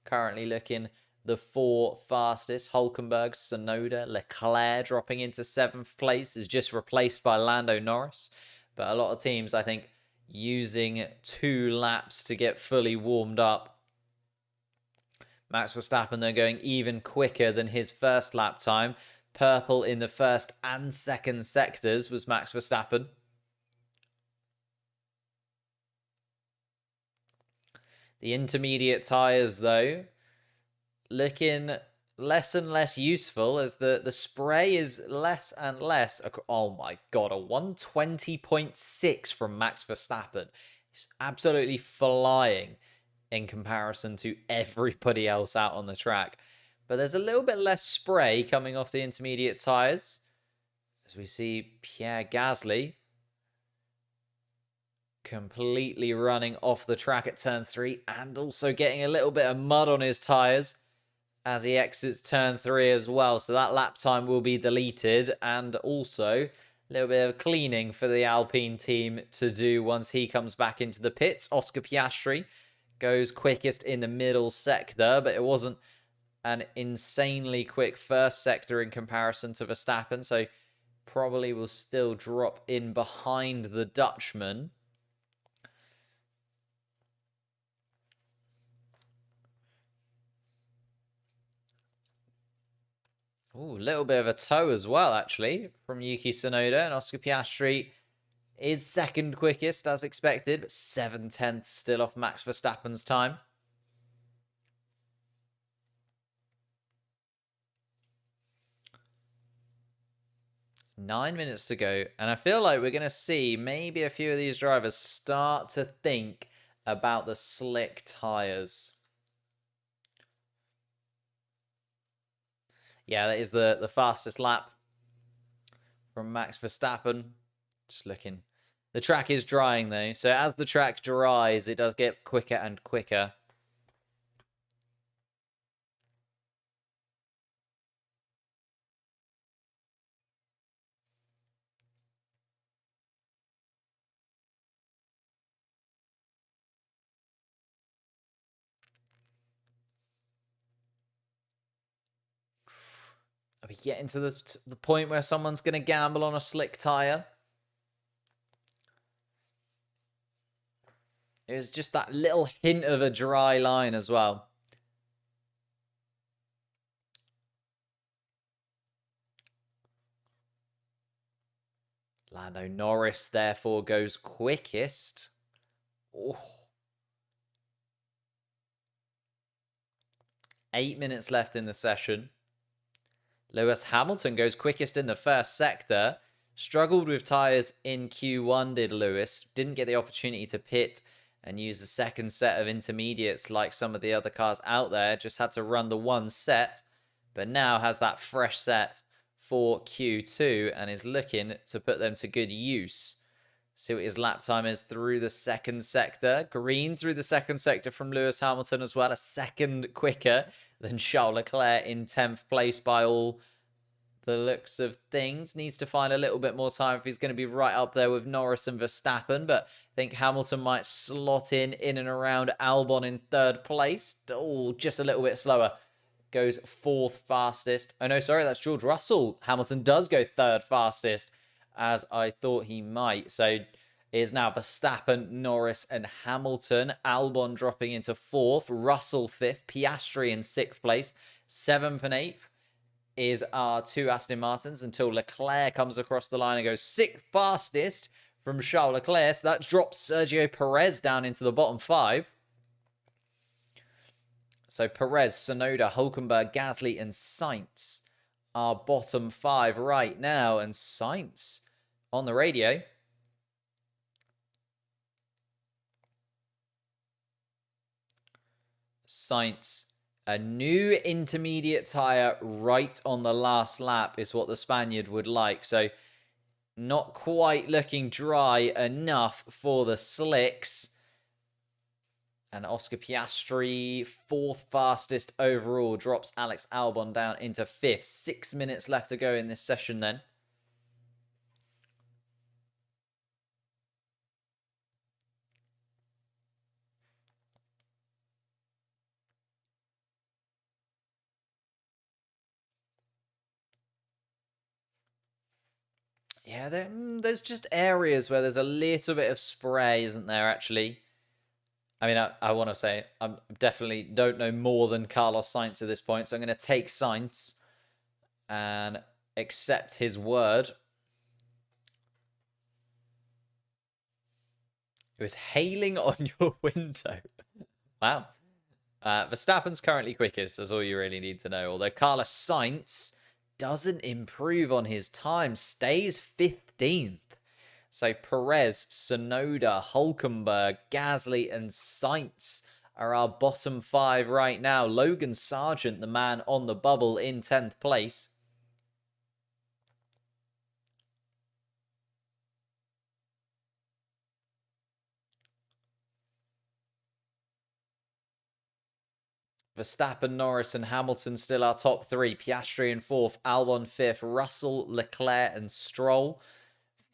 currently looking the 4 fastest. Hülkenberg, Tsunoda, Leclerc dropping into 7th place is just replaced by Lando Norris. But a lot of teams, I think, using 2 laps to get fully warmed up. Max Verstappen, though, going even quicker than his first lap time. Purple in the first and second sectors was Max Verstappen. The intermediate tyres, though, looking less and less useful as the spray is less and less. Oh my God, a 120.6 from Max Verstappen. He's absolutely flying in comparison to everybody else out on the track. But there's a little bit less spray coming off the intermediate tyres. As we see Pierre Gasly completely running off the track at turn 3 and also getting a little bit of mud on his tyres as he exits turn 3 as well. So that lap time will be deleted, and also a little bit of cleaning for the Alpine team to do once he comes back into the pits. Oscar Piastri goes quickest in the middle sector, but it wasn't an insanely quick first sector in comparison to Verstappen, so probably will still drop in behind the Dutchman. Ooh, a little bit of a toe as well, actually, from Yuki Tsunoda, and Oscar Piastri is second quickest, as expected, but 7/10 still off Max Verstappen's time. Nine minutes to go, and I feel like we're going to see maybe a few of these drivers start to think about the slick tyres. Yeah, that is the fastest lap from Max Verstappen. Just looking. The track is drying, though, so as the track dries, it does get quicker and quicker. Are we getting to the point where someone's going to gamble on a slick tyre? It was just that little hint of a dry line as well. Lando Norris, therefore, goes quickest. Oh. 8 minutes left in the session. Lewis Hamilton goes quickest in the first sector. Struggled with tyres in Q1, did Lewis. Didn't get the opportunity to pit and use the second set of intermediates like some of the other cars out there. Just had to run the one set, but now has that fresh set for Q2 and is looking to put them to good use. See what his lap time is through the second sector. Green through the second sector from Lewis Hamilton as well. A second quicker than Charles Leclerc in 10th place by all the looks of things. Needs to find a little bit more time if he's going to be right up there with Norris and Verstappen. But I think Hamilton might slot in and around Albon in third place. Oh, just a little bit slower. Goes fourth fastest. Oh no, sorry, that's George Russell. Hamilton does go third fastest, as I thought he might. So it is now Verstappen, Norris, and Hamilton. Albon dropping into fourth. Russell fifth. Piastri in sixth place. Seventh and eighth is our two Aston Martins until Leclerc comes across the line and goes sixth fastest from Charles Leclerc. So that drops Sergio Perez down into the bottom five. So Perez, Tsunoda, Hülkenberg, Gasly, and Sainz are bottom five right now. And Sainz on the radio. Sainz, a new intermediate tyre right on the last lap is what the Spaniard would like. So not quite looking dry enough for the slicks. And Oscar Piastri, fourth fastest overall, drops Alex Albon down into fifth. 6 minutes left to go in this session then. Yeah, there's just areas where there's a little bit of spray, isn't there, actually? I mean, I want to say I definitely don't know more than Carlos Sainz at this point, so I'm going to take Sainz and accept his word. It was hailing on your window. Wow. Verstappen's currently quickest, that's all you really need to know. Although Carlos Sainz doesn't improve on his time, stays 15th. So Perez, Tsunoda, Hülkenberg, Gasly, and Sainz are our bottom five right now. Logan Sargent, the man on the bubble, in 10th place. Verstappen, Norris, and Hamilton still our top three. Piastri in fourth, Albon fifth, Russell, Leclerc, and Stroll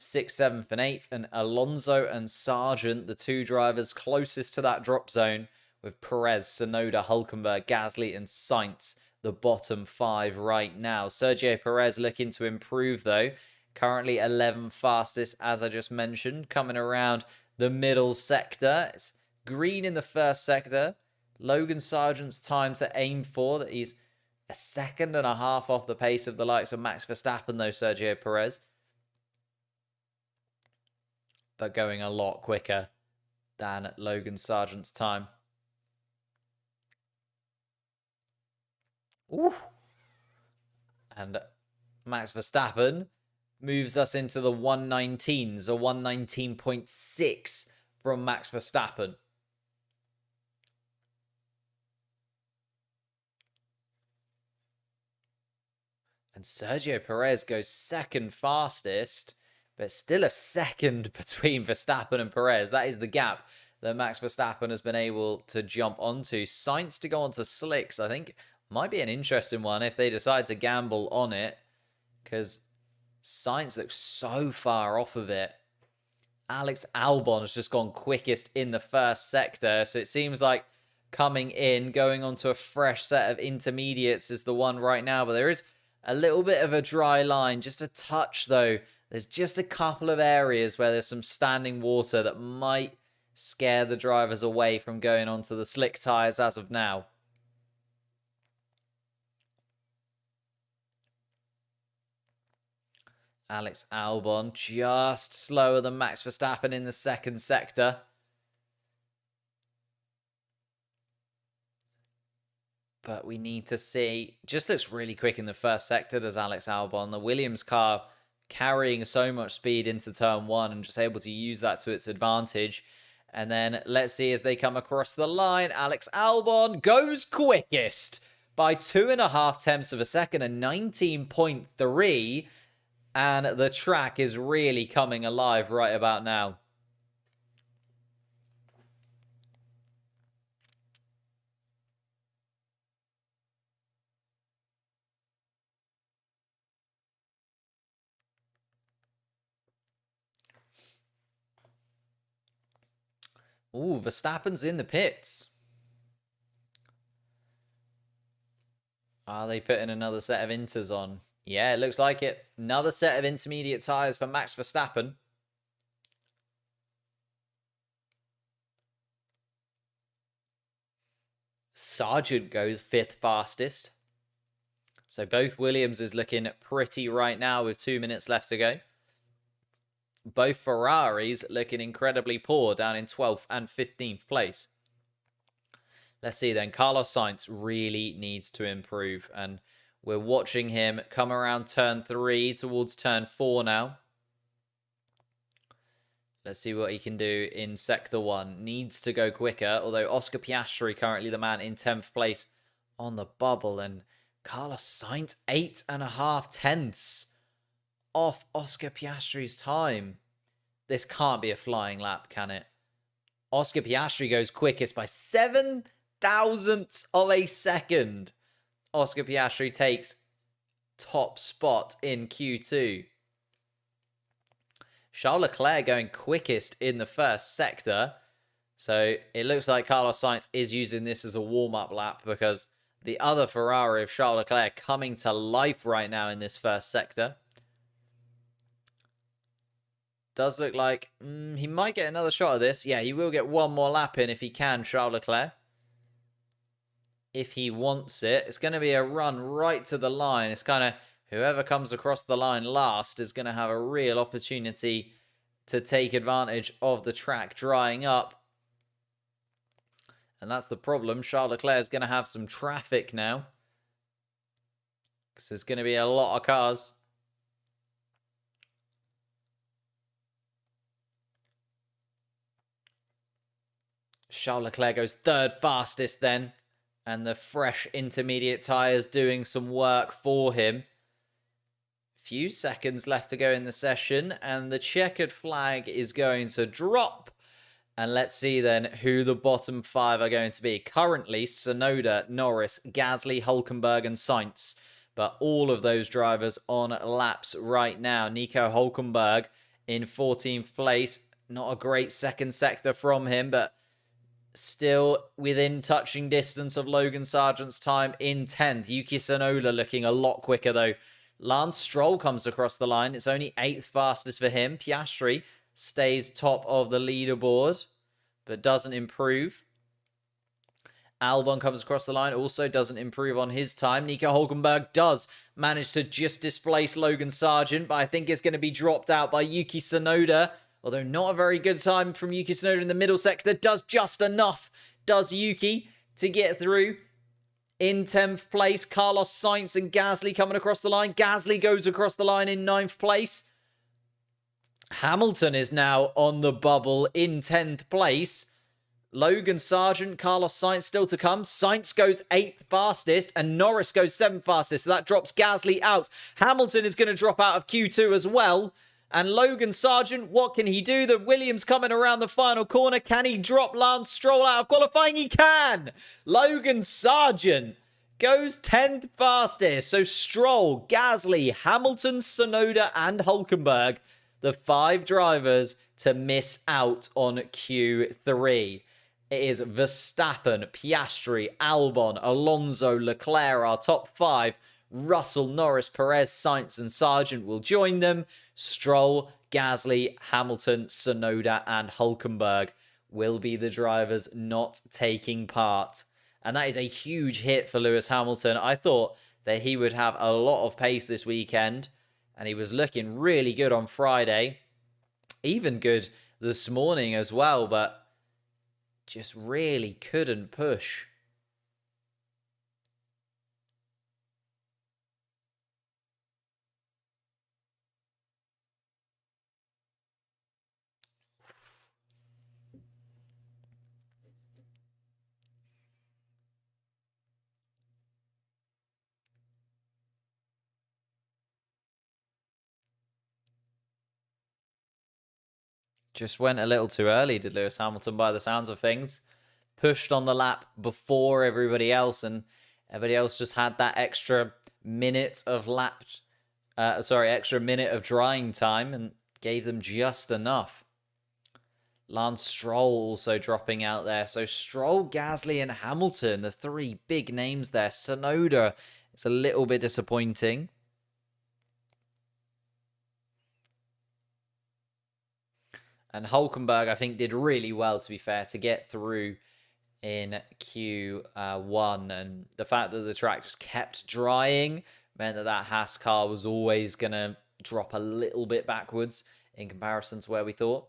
6th, 7th, and 8th, and Alonso and Sargent, the two drivers closest to that drop zone, with Perez, Tsunoda, Hülkenberg, Gasly, and Sainz, the bottom five right now. Sergio Perez looking to improve, though. Currently 11th fastest, as I just mentioned, coming around the middle sector. It's green in the first sector. Logan Sargent's time to aim for, that he's a second and a half off the pace of the likes of Max Verstappen, though, Sergio Perez. But going a lot quicker than Logan Sargent's time. Ooh. And Max Verstappen moves us into the 119s, a 119.6 from Max Verstappen. And Sergio Perez goes second fastest, but still a second between Verstappen and Perez. That is the gap that Max Verstappen has been able to jump onto. Sainz to go onto slicks, I think, might be an interesting one if they decide to gamble on it, because Sainz looks so far off of it. Alex Albon has just gone quickest in the first sector, so it seems like coming in, going onto a fresh set of intermediates is the one right now, but there is a little bit of a dry line, just a touch though. There's just a couple of areas where there's some standing water that might scare the drivers away from going onto the slick tyres as of now. Alex Albon just slower than Max Verstappen in the second sector. But we need to see. Just looks really quick in the first sector, does Alex Albon. The Williams car carrying so much speed into turn one and just able to use that to its advantage. And then let's see as they come across the line. Alex Albon goes quickest by 2.5 tenths of a second, a 19.3. And the track is really coming alive right about now. Ooh, Verstappen's in the pits. Are they putting another set of inters on? Yeah, it looks like it. Another set of intermediate tyres for Max Verstappen. Sargent goes 5th fastest. So both Williams is looking pretty right now with 2 minutes left to go. Both Ferraris looking incredibly poor down in 12th and 15th place. Let's see then. Carlos Sainz really needs to improve. And we're watching him come around turn 3 towards turn 4 now. Let's see what he can do in Sector 1. Needs to go quicker. Although Oscar Piastri currently the man in 10th place on the bubble. And Carlos Sainz 8.5 tenths off Oscar Piastri's time. This can't be a flying lap, can it? Oscar Piastri goes quickest by 7 thousandths of a second. Oscar Piastri takes top spot in Q2. Charles Leclerc going quickest in the first sector. So it looks like Carlos Sainz is using this as a warm-up lap because the other Ferrari of Charles Leclerc coming to life right now in this first sector. Does look like he might get another shot of this. Yeah, he will get one more lap in if he can, Charles Leclerc. If he wants it. It's going to be a run right to the line. It's kind of whoever comes across the line last is going to have a real opportunity to take advantage of the track drying up. And that's the problem. Charles Leclerc is going to have some traffic now. Because there's going to be a lot of cars. Charles Leclerc goes 3rd fastest then. And the fresh intermediate tyres doing some work for him. Few seconds left to go in the session. And the checkered flag is going to drop. And let's see then who the bottom 5 are going to be. Currently, Tsunoda, Norris, Gasly, Hülkenberg and Sainz. But all of those drivers on laps right now. Nico Hülkenberg in 14th place. Not a great second sector from him, but still within touching distance of Logan Sargent's time in 10th. Yuki Tsunoda looking a lot quicker though. Lance Stroll comes across the line. It's only 8th fastest for him. Piastri stays top of the leaderboard, but doesn't improve. Albon comes across the line, also doesn't improve on his time. Nico Hülkenberg does manage to just displace Logan Sargent, but I think it's going to be dropped out by Yuki Tsunoda. Although not a very good time from Yuki Tsunoda in the middle sector. Does just enough, does Yuki, to get through. In 10th place, Carlos Sainz and Gasly coming across the line. Gasly goes across the line in 9th place. Hamilton is now on the bubble in 10th place. Logan Sargent, Carlos Sainz still to come. Sainz goes 8th fastest and Norris goes 7th fastest. So that drops Gasly out. Hamilton is going to drop out of Q2 as well. And Logan Sargent, what can he do? The Williams coming around the final corner. Can he drop Lance Stroll out of qualifying? He can! Logan Sargent goes 10th fastest. So Stroll, Gasly, Hamilton, Tsunoda and Hülkenberg, the 5 drivers to miss out on Q3. It is Verstappen, Piastri, Albon, Alonso, Leclerc, our top 5. Russell, Norris, Perez, Sainz and Sargent will join them. Stroll, Gasly, Hamilton, Tsunoda and Hülkenberg will be the drivers not taking part. And that is a huge hit for Lewis Hamilton. I thought that he would have a lot of pace this weekend. And he was looking really good on Friday. Even good this morning as well. But just really couldn't push. Just went a little too early, did Lewis Hamilton, by the sounds of things. Pushed on the lap before everybody else, and everybody else just had that extra minute of extra minute of drying time and gave them just enough. Lance Stroll also dropping out there. So Stroll, Gasly, and Hamilton, the three big names there. Tsunoda, it's a little bit disappointing. And Hulkenberg, I think, did really well, to be fair, to get through in Q1. And the fact that the track just kept drying meant that Haas car was always going to drop a little bit backwards in comparison to where we thought.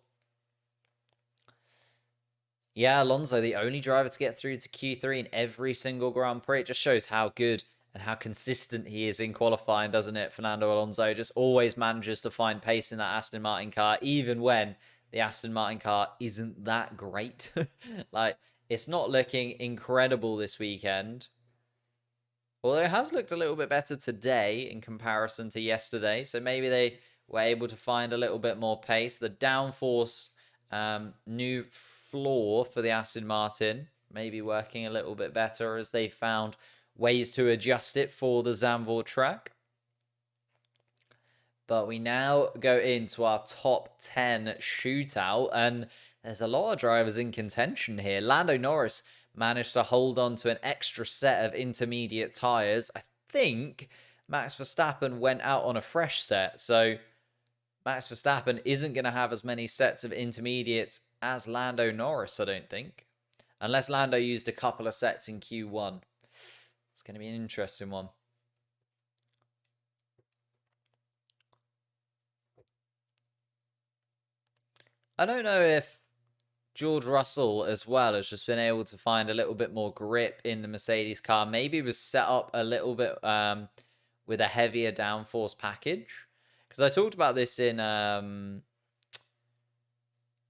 Yeah, Alonso, the only driver to get through to Q3 in every single Grand Prix. It just shows how good and how consistent he is in qualifying, doesn't it? Fernando Alonso just always manages to find pace in that Aston Martin car, even when the Aston Martin car isn't that great. Like, it's not looking incredible this weekend. Although it has looked a little bit better today in comparison to yesterday. So maybe they were able to find a little bit more pace. The downforce new floor for the Aston Martin maybe working a little bit better as they found ways to adjust it for the Zandvoort track. But we now go into our top 10 shootout, and there's a lot of drivers in contention here. Lando Norris managed to hold on to an extra set of intermediate tyres. I think Max Verstappen went out on a fresh set, so Max Verstappen isn't going to have as many sets of intermediates as Lando Norris, I don't think. Unless Lando used a couple of sets in Q1. It's going to be an interesting one. I don't know if George Russell as well has just been able to find a little bit more grip in the Mercedes car. Maybe was set up a little bit with a heavier downforce package. Because I talked about this in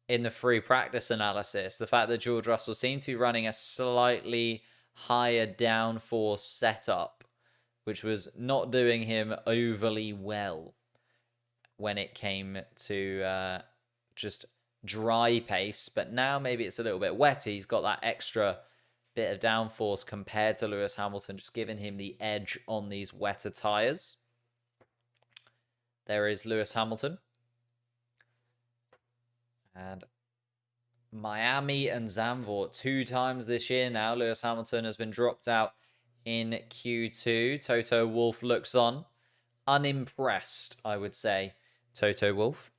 the free practice analysis, the fact that George Russell seemed to be running a slightly higher downforce setup, which was not doing him overly well when it came to just dry pace. But now maybe it's a little bit wetter. He's got that extra bit of downforce compared to Lewis Hamilton, just giving him the edge on these wetter tyres. There is Lewis Hamilton. And Miami and Zandvoort 2 times this year now. Lewis Hamilton has been dropped out in Q2. Toto Wolff looks on. Unimpressed, I would say, Toto Wolff.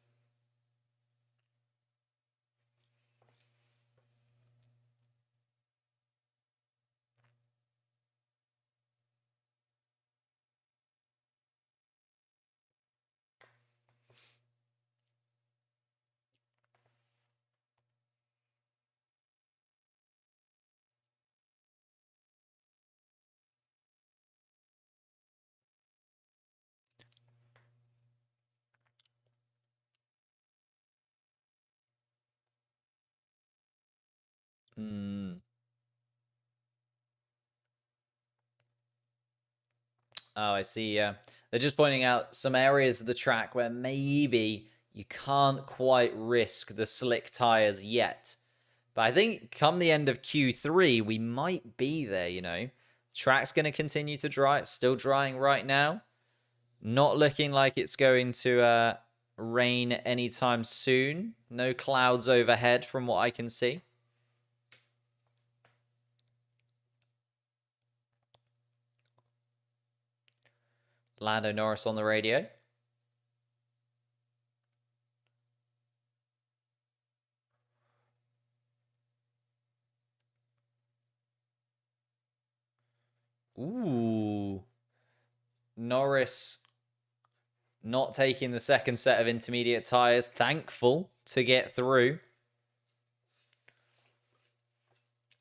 Oh, I see. Yeah. They're just pointing out some areas of the track where maybe you can't quite risk the slick tires yet. But I think come the end of Q3, we might be there, you know. Track's going to continue to dry. It's still drying right now. Not looking like it's going to rain anytime soon. No clouds overhead from what I can see. Lando Norris on the radio. Ooh. Norris not taking the second set of intermediate tyres. Thankful to get through.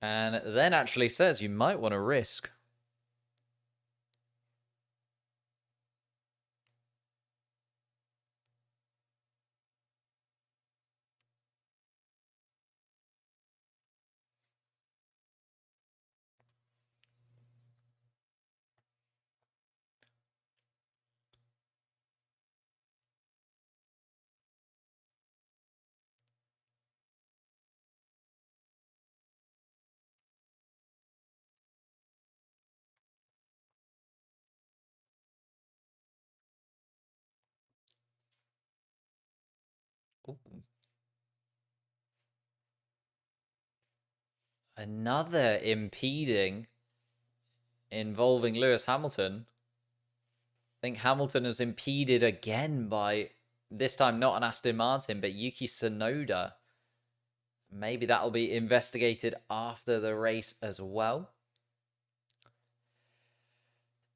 And then actually says you might want to risk. Another impeding involving Lewis Hamilton. I think Hamilton was impeded again by, this time not an Aston Martin, but Yuki Tsunoda. Maybe that'll be investigated after the race as well.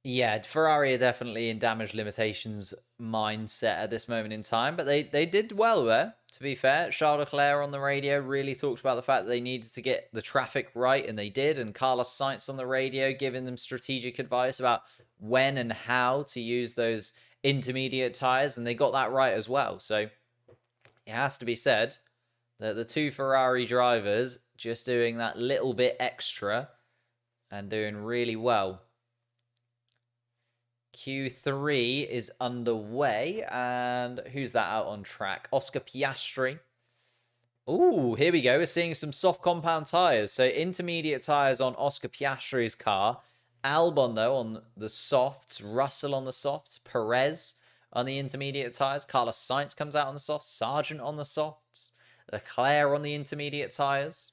Yeah, Ferrari are definitely in damage limitations mindset at this moment in time, but they did well there, to be fair. Charles Leclerc on the radio really talked about the fact that they needed to get the traffic right, and they did, and Carlos Sainz on the radio giving them strategic advice about when and how to use those intermediate tyres, and they got that right as well. So it has to be said that the two Ferrari drivers just doing that little bit extra and doing really well. Q3 is underway, and who's that out on track? Oscar Piastri. Ooh, here we go. We're seeing some soft compound tyres. So intermediate tyres on Oscar Piastri's car. Albon, though, on the softs. Russell on the softs. Perez on the intermediate tyres. Carlos Sainz comes out on the softs. Sargent on the softs. Leclerc on the intermediate tyres.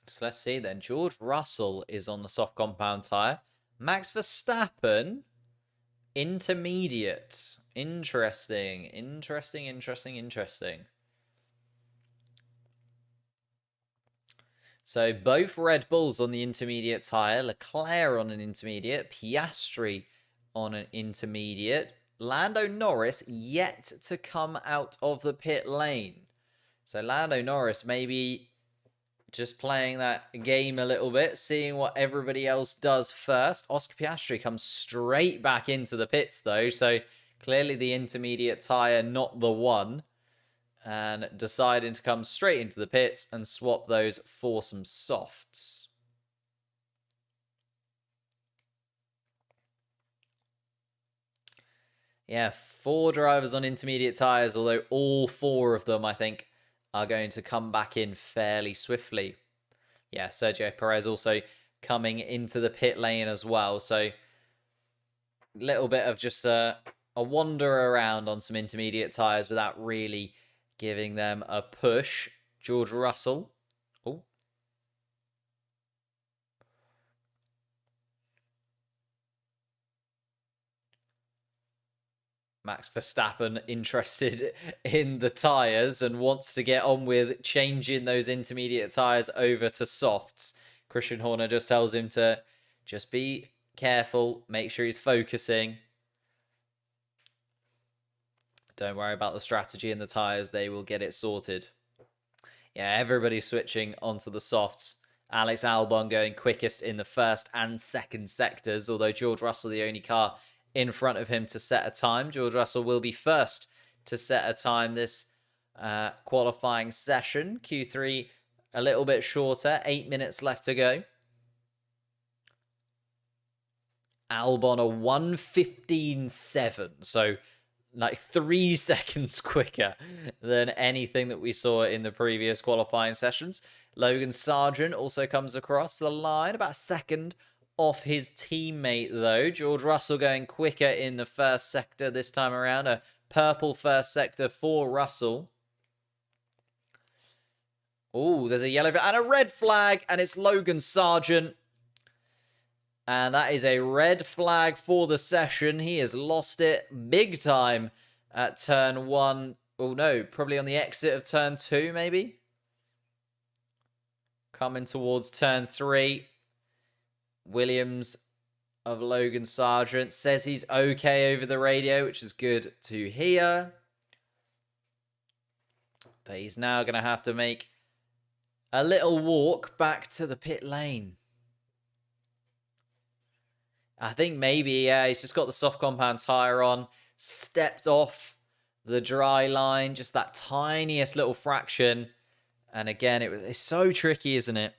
So let's see then. George Russell is on the soft compound tyre. Max Verstappen, intermediate. Interesting. So both Red Bulls on the intermediate tyre. Leclerc on an intermediate. Piastri on an intermediate. Lando Norris yet to come out of the pit lane. So Lando Norris maybe just playing that game a little bit, seeing what everybody else does first. Oscar Piastri comes straight back into the pits, though, so clearly the intermediate tyre not the one, and deciding to come straight into the pits and swap those for some softs. Yeah, 4 drivers on intermediate tyres, although all 4 of them, I think, are going to come back in fairly swiftly. Yeah, Sergio Perez also coming into the pit lane as well. So a little bit of just a wander around on some intermediate tyres without really giving them a push. George Russell. Oh. Max Verstappen interested in the tyres and wants to get on with changing those intermediate tyres over to softs. Christian Horner just tells him to just be careful, make sure he's focusing. Don't worry about the strategy and the tyres, they will get it sorted. Yeah, everybody's switching onto the softs. Alex Albon going quickest in the first and second sectors, although George Russell the only car in front of him to set a time. George Russell will be first to set a time this qualifying session. Q3 a little bit shorter, 8 minutes left to go. Albon a 1:15.7, so like 3 seconds quicker than anything that we saw in the previous qualifying sessions. Logan Sargent also comes across the line, about a second off his teammate, though. George Russell going quicker in the first sector this time around. A purple first sector for Russell. Oh, there's a yellow and a red flag, and it's Logan Sargent. And that is a red flag for the session. He has lost it big time at turn 1. Oh, no, probably on the exit of turn 2, maybe? Coming towards turn 3. Williams of Logan Sargent says he's okay over the radio, which is good to hear. But he's now going to have to make a little walk back to the pit lane. I think maybe, yeah, he's just got the soft compound tyre on, stepped off the dry line, just that tiniest little fraction. And again, it's so tricky, isn't it?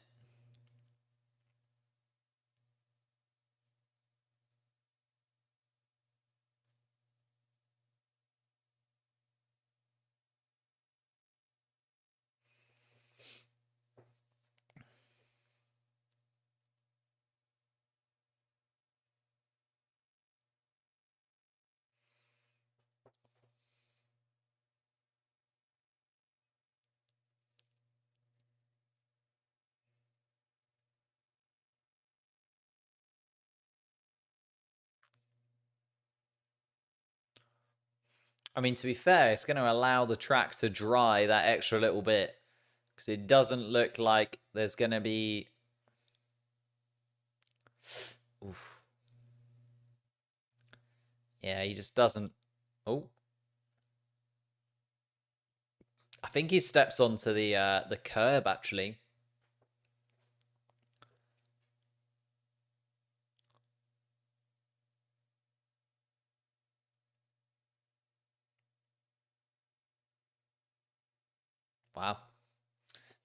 I mean, to be fair, it's going to allow the track to dry that extra little bit, because it doesn't look like there's going to be... Oof. Yeah, he just doesn't... Oh. I think he steps onto the curb, actually. Wow.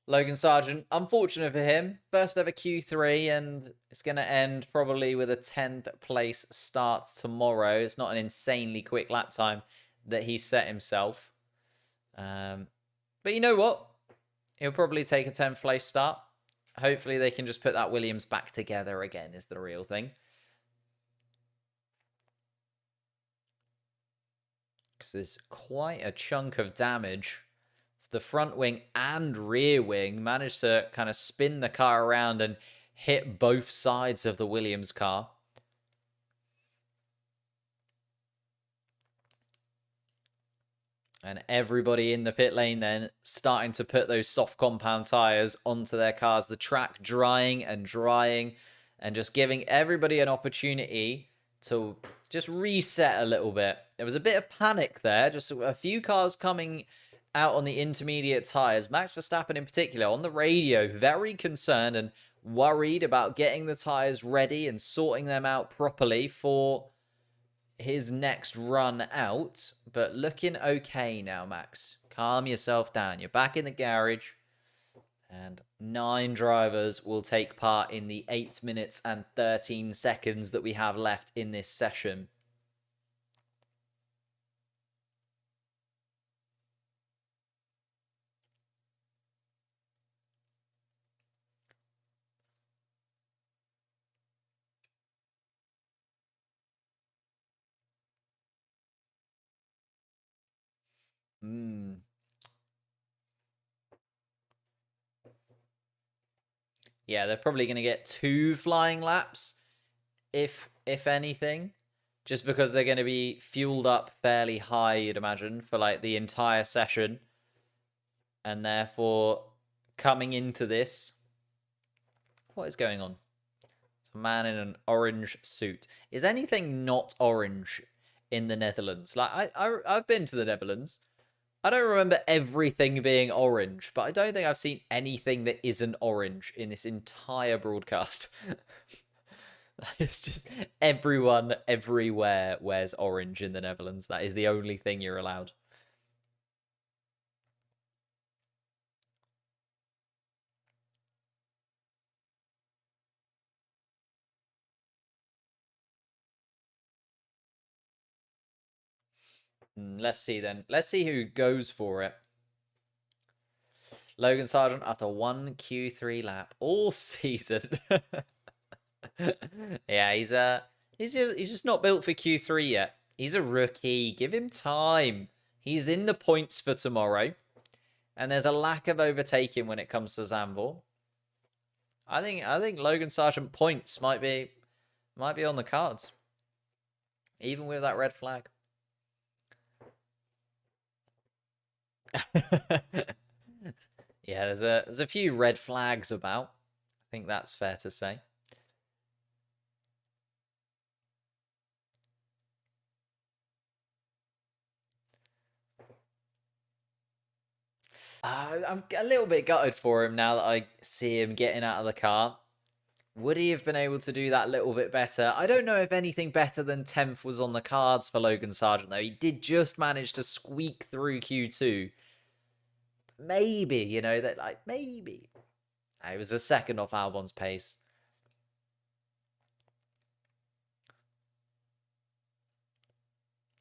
Logan Sargent, unfortunate for him. First ever Q3, and it's going to end probably with a 10th place start tomorrow. It's not an insanely quick lap time that he set himself. But you know what? He'll probably take a 10th place start. Hopefully they can just put that Williams back together again is the real thing. Because there's quite a chunk of damage. So the front wing and rear wing managed to kind of spin the car around and hit both sides of the Williams car. And everybody in the pit lane then starting to put those soft compound tires onto their cars. The track drying and just giving everybody an opportunity to just reset a little bit. There was a bit of panic there. Just a few cars coming out on the intermediate tires. Max Verstappen in particular on the radio, very concerned and worried about getting the tires ready and sorting them out properly for his next run out, but looking okay now, Max. Calm yourself down. You're back in the garage, and 9 drivers will take part in the 8 minutes and 13 seconds that we have left in this session. Yeah, they're probably going to get 2 flying laps, if anything, just because they're going to be fueled up fairly high, you'd imagine, for like the entire session. And therefore, coming into this, what is going on? It's a man in an orange suit. Is anything not orange in the Netherlands? Like, I've been to the Netherlands. I don't remember everything being orange, but I don't think I've seen anything that isn't orange in this entire broadcast. It's just everyone, everywhere wears orange in the Netherlands. That is the only thing you're allowed. Let's see then. Let's see who goes for it. Logan Sargent after 1 Q3 lap all season. Yeah, he's just not built for Q3 yet. He's a rookie. Give him time. He's in the points for tomorrow. And there's a lack of overtaking when it comes to Zandvoort. I think Logan Sargent points might be on the cards. Even with that red flag. Yeah, there's a few red flags about. I think that's fair to say. I'm a little bit gutted for him now that I see him getting out of the car. Would he have been able to do that a little bit better? I don't know if anything better than 10th was on the cards for Logan Sargent, though. He did just manage to squeak through Q2. Maybe, maybe. It was a second off Albon's pace.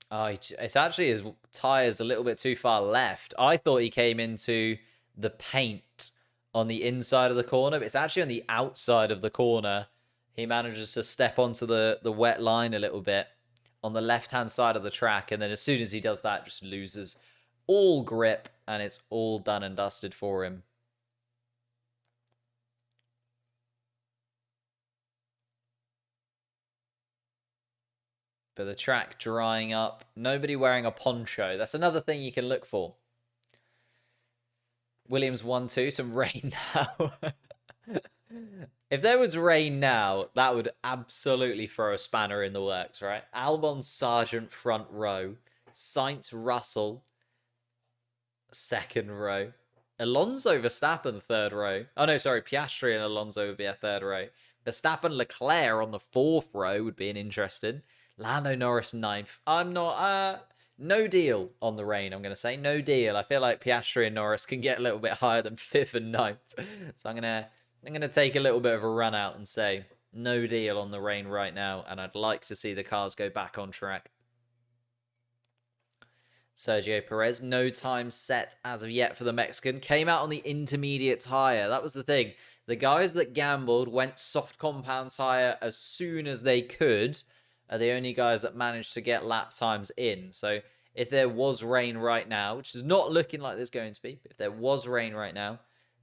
Oh, it's actually his tyres a little bit too far left. I thought he came into the paint on the inside of the corner, but it's actually on the outside of the corner. He manages to step onto the wet line a little bit on the left-hand side of the track, and then as soon as he does that, just loses all grip, and it's all done and dusted for him. But the track drying up, nobody wearing a poncho. That's another thing you can look for. Williams 1-2, some rain now. If there was rain now, that would absolutely throw a spanner in the works, right? Albon Sargent front row, Sainz Russell second row, Alonso Verstappen third row. Oh no, sorry, Piastri and Alonso would be a third row. Verstappen Leclerc on the fourth row would be an interesting. Lando Norris ninth. I'm not no deal on the rain, I'm going to say. No deal. I feel like Piastri and Norris can get a little bit higher than 5th and ninth. So I'm going to take a little bit of a run out and say no deal on the rain right now. And I'd like to see the cars go back on track. Sergio Perez, no time set as of yet for the Mexican. Came out on the intermediate tyre. That was the thing. The guys that gambled went soft compound tyre as soon as they could are the only guys that managed to get lap times in. So if there was rain right now, which is not looking like there's going to be, but if there was rain right now,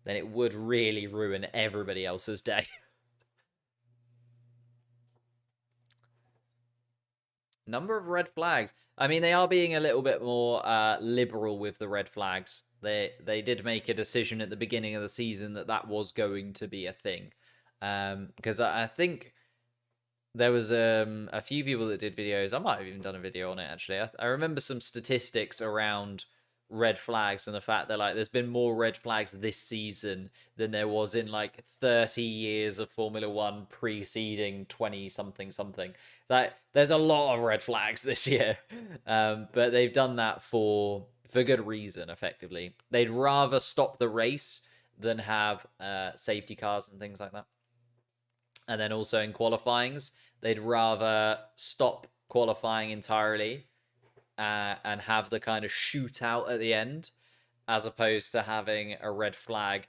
then it would really ruin everybody else's day. Number of red flags. I mean, they are being a little bit more liberal with the red flags. They did make a decision at the beginning of the season that was going to be a thing. Because I think there was a few people that did videos. I might have even done a video on it, actually. I remember some statistics around red flags and the fact that, like, there's been more red flags this season than there was in, like, 30 years of Formula 1 preceding 20-something. Like, there's a lot of red flags this year. But they've done that for good reason, effectively. They'd rather stop the race than have safety cars and things like that. And then also in qualifyings, they'd rather stop qualifying entirely and have the kind of shootout at the end, as opposed to having a red flag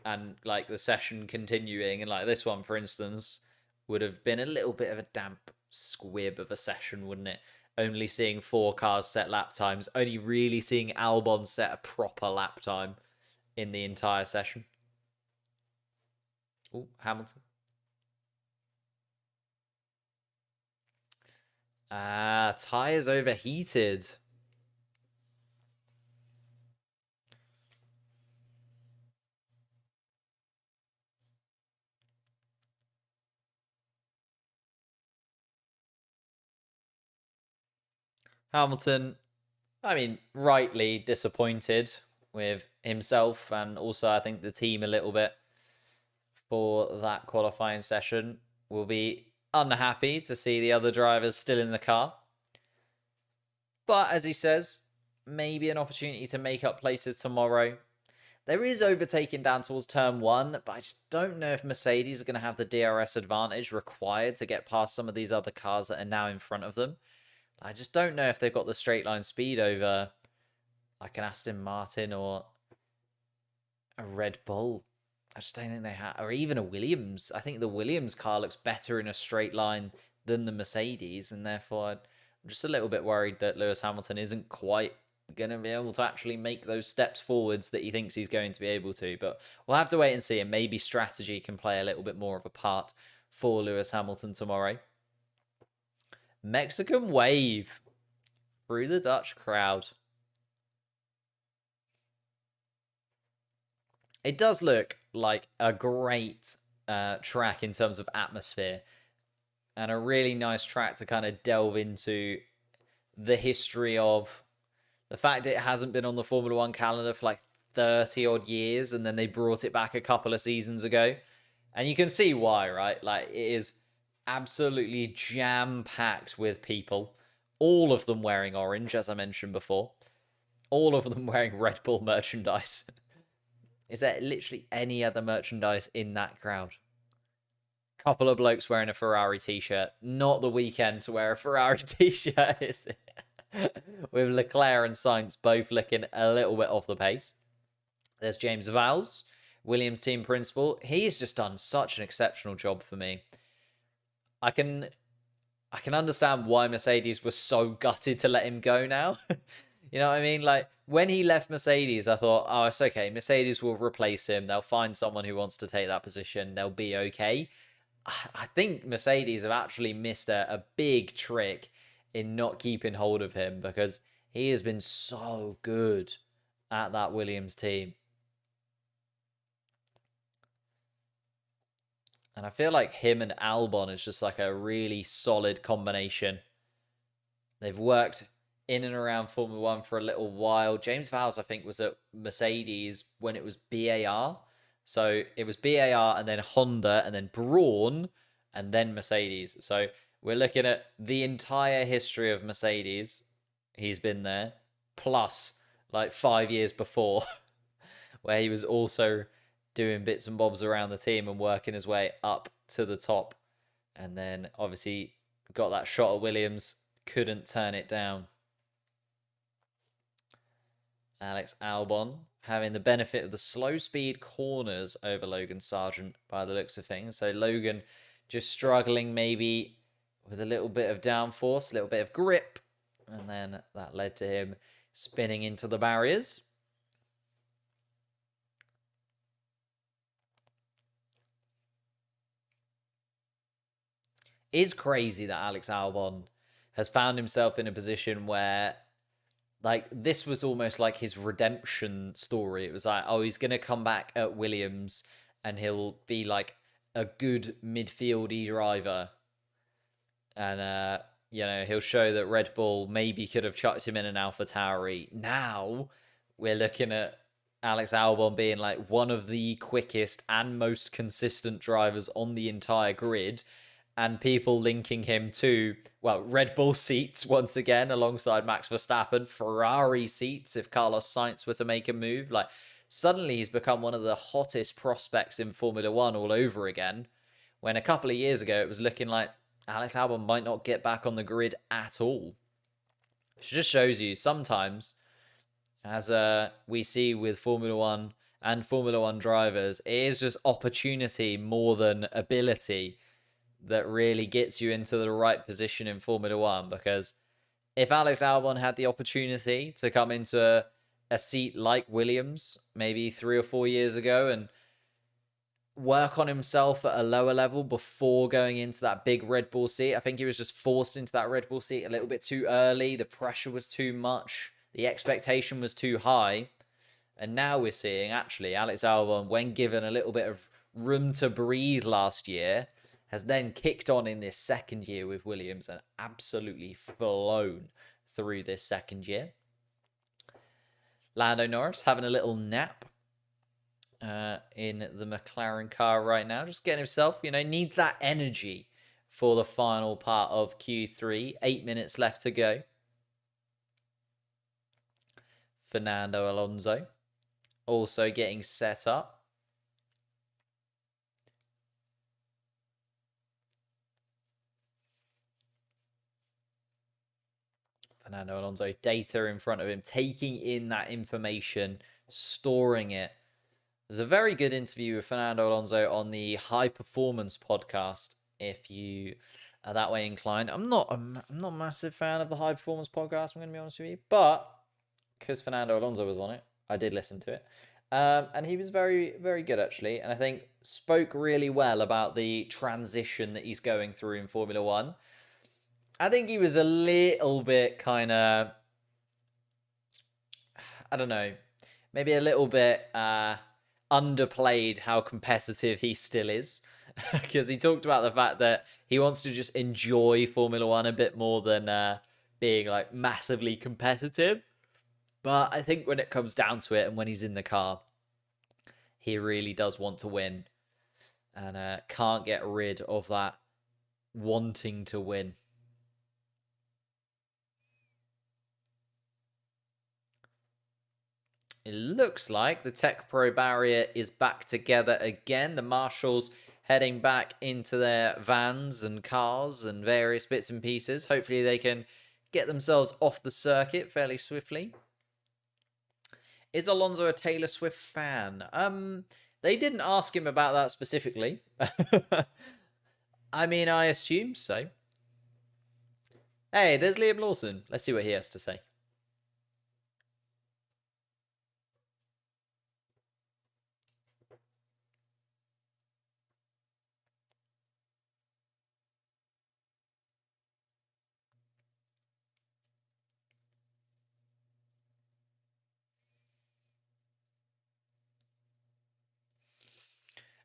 and, like, the session continuing. And, like, this one, for instance, would have been a little bit of a damp squib of a session, wouldn't it? Only seeing 4 cars set lap times, only really seeing Albon set a proper lap time in the entire session. Oh, Hamilton. Tires overheated. Hamilton, I mean, rightly disappointed with himself and also I think the team a little bit for that qualifying session. Will be unhappy to see the other drivers still in the car. But as he says, maybe an opportunity to make up places tomorrow. There is overtaking down towards turn 1, but I just don't know if Mercedes are going to have the DRS advantage required to get past some of these other cars that are now in front of them. I just don't know if they've got the straight line speed over like an Aston Martin or a Red Bull. I just don't think they have, or even a Williams. I think the Williams car looks better in a straight line than the Mercedes, and therefore I'm just a little bit worried that Lewis Hamilton isn't quite going to be able to actually make those steps forwards that he thinks he's going to be able to. But we'll have to wait and see, and maybe strategy can play a little bit more of a part for Lewis Hamilton tomorrow. Mexican wave through the Dutch crowd. It does look like a great track in terms of atmosphere and a really nice track to kind of delve into the history of the fact it hasn't been on the Formula 1 calendar for like 30 odd years, and then they brought it back a couple of seasons ago. And you can see why, right? Like, it is absolutely jam-packed with people, all of them wearing orange, as I mentioned before, all of them wearing Red Bull merchandise. Is there literally any other merchandise in that crowd? Couple of blokes wearing a Ferrari t-shirt. Not the weekend to wear a Ferrari t-shirt, is it? With Leclerc and Sainz both looking a little bit off the pace. There's James Vowles, Williams team principal. He's just done such an exceptional job for me. I can understand why Mercedes was so gutted to let him go now. You know what I mean? Like, when he left Mercedes, I thought, oh, it's okay. Mercedes will replace him. They'll find someone who wants to take that position. They'll be okay. I think Mercedes have actually missed a big trick in not keeping hold of him, because he has been so good at that Williams team. And I feel like him and Albon is just like a really solid combination. They've worked in and around Formula One for a little while. James Vowles, I think, was at Mercedes when it was BAR. So it was BAR and then Honda and then Brawn and then Mercedes. So we're looking at the entire history of Mercedes. He's been there, plus like 5 years before, where he was also doing bits and bobs around the team and working his way up to the top. And then obviously got that shot at Williams, couldn't turn it down. Alex Albon having the benefit of the slow speed corners over Logan Sargent by the looks of things. So Logan just struggling maybe with a little bit of downforce, a little bit of grip. And then that led to him spinning into the barriers. It's crazy that Alex Albon has found himself in a position where, like, this was almost like his redemption story. It was like, oh, he's going to come back at Williams and he'll be like a good midfieldy driver. And, he'll show that Red Bull maybe could have chucked him in an AlphaTauri. Now we're looking at Alex Albon being like one of the quickest and most consistent drivers on the entire grid. And people linking him to, well, Red Bull seats once again alongside Max Verstappen, Ferrari seats if Carlos Sainz were to make a move. Like, suddenly he's become one of the hottest prospects in Formula One all over again, when a couple of years ago it was looking like Alex Albon might not get back on the grid at all. Which just shows you sometimes, as we see with Formula One and Formula One drivers, it is just opportunity more than ability that really gets you into the right position in Formula One. Because if Alex Albon had the opportunity to come into a seat like Williams maybe 3 or 4 years ago and work on himself at a lower level before going into that big Red Bull seat, I think he was just forced into that Red Bull seat a little bit too early. The pressure was too much. The expectation was too high. And now we're seeing, actually, Alex Albon, when given a little bit of room to breathe last year, has then kicked on in this second year with Williams and absolutely flown through this second year. Lando Norris having a little nap in the McLaren car right now. Just getting himself, needs that energy for the final part of Q3. 8 minutes left to go. Fernando Alonso also getting set up. Fernando Alonso, data in front of him, taking in that information, storing it. There's a very good interview with Fernando Alonso on the High Performance Podcast, if you are that way inclined. I'm not a massive fan of the High Performance Podcast, I'm going to be honest with you, but because Fernando Alonso was on it, I did listen to it. And he was very, very good, actually. And I think spoke really well about the transition that he's going through in Formula One. I think he was a little bit kind of, I don't know, maybe a little bit underplayed how competitive he still is. Because he talked about the fact that he wants to just enjoy Formula One a bit more than being like massively competitive. But I think when it comes down to it and when he's in the car, he really does want to win. And can't get rid of that wanting to win. It looks like the Tech Pro barrier is back together again. The marshals heading back into their vans and cars and various bits and pieces. Hopefully they can get themselves off the circuit fairly swiftly. Is Alonso a Taylor Swift fan? They didn't ask him about that specifically. I mean, I assume so. Hey, there's Liam Lawson. Let's see what he has to say.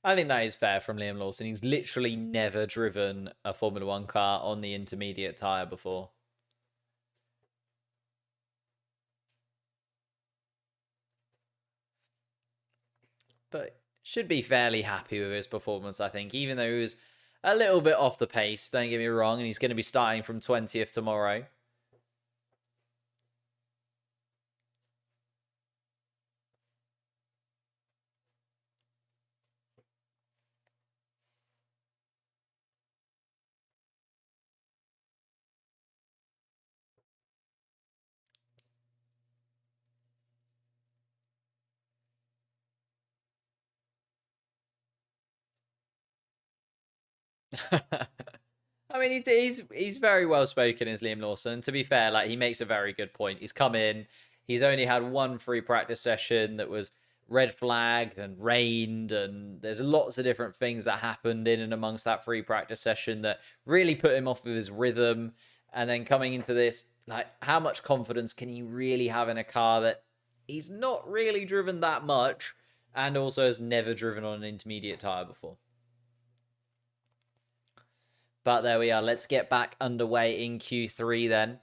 I think that is fair from Liam Lawson. He's literally never driven a Formula One car on the intermediate tyre before. But should be fairly happy with his performance, I think, even though he was a little bit off the pace, don't get me wrong, and he's going to be starting from 20th tomorrow. I mean, he's very well spoken, as Liam Lawson. To be fair, like, he makes a very good point. He's come in, he's only had one free practice session that was red flagged and rained, and there's lots of different things that happened in and amongst that free practice session that really put him off of his rhythm. And then coming into this, like, how much confidence can he really have in a car that he's not really driven that much, and also has never driven on an intermediate tyre before? But there we are. Let's get back underway in Q3 then.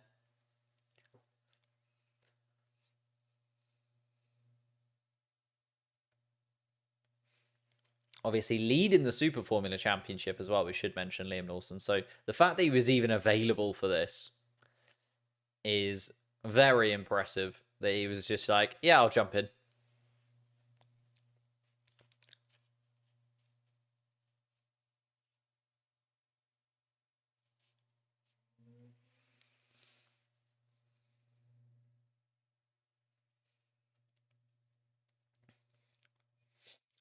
Obviously leading the Super Formula Championship as well, we should mention Liam Lawson. So the fact that he was even available for this is very impressive. That he was just like, yeah, I'll jump in.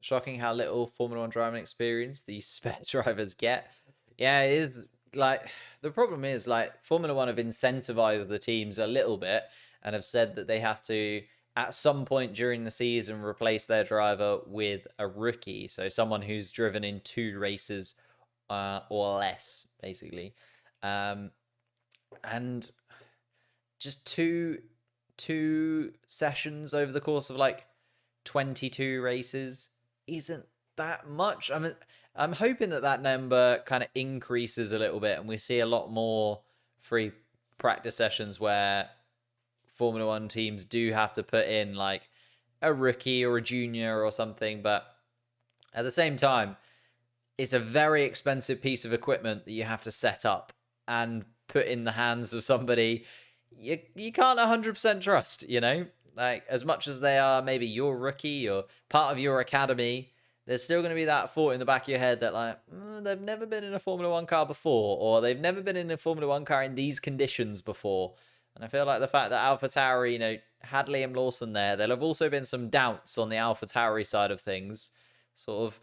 Shocking how little Formula One driving experience these spare drivers get. Yeah, it is. Like, the problem is, like, Formula One have incentivized the teams a little bit and have said that they have to, at some point during the season, replace their driver with a rookie. So someone who's driven in 2 races or less, basically. And just two sessions over the course of like 22 races isn't that much. I mean, I'm hoping that number kind of increases a little bit and we see a lot more free practice sessions where Formula One teams do have to put in like a rookie or a junior or something. But at the same time, it's a very expensive piece of equipment that you have to set up and put in the hands of somebody you can't 100% trust, you know? Like, as much as they are maybe your rookie or part of your academy, there's still going to be that thought in the back of your head that, like, they've never been in a Formula One car before, or they've never been in a Formula One car in these conditions before. And I feel like the fact that AlphaTauri, you know, had Liam Lawson there, there'll have also been some doubts on the AlphaTauri side of things. Sort of,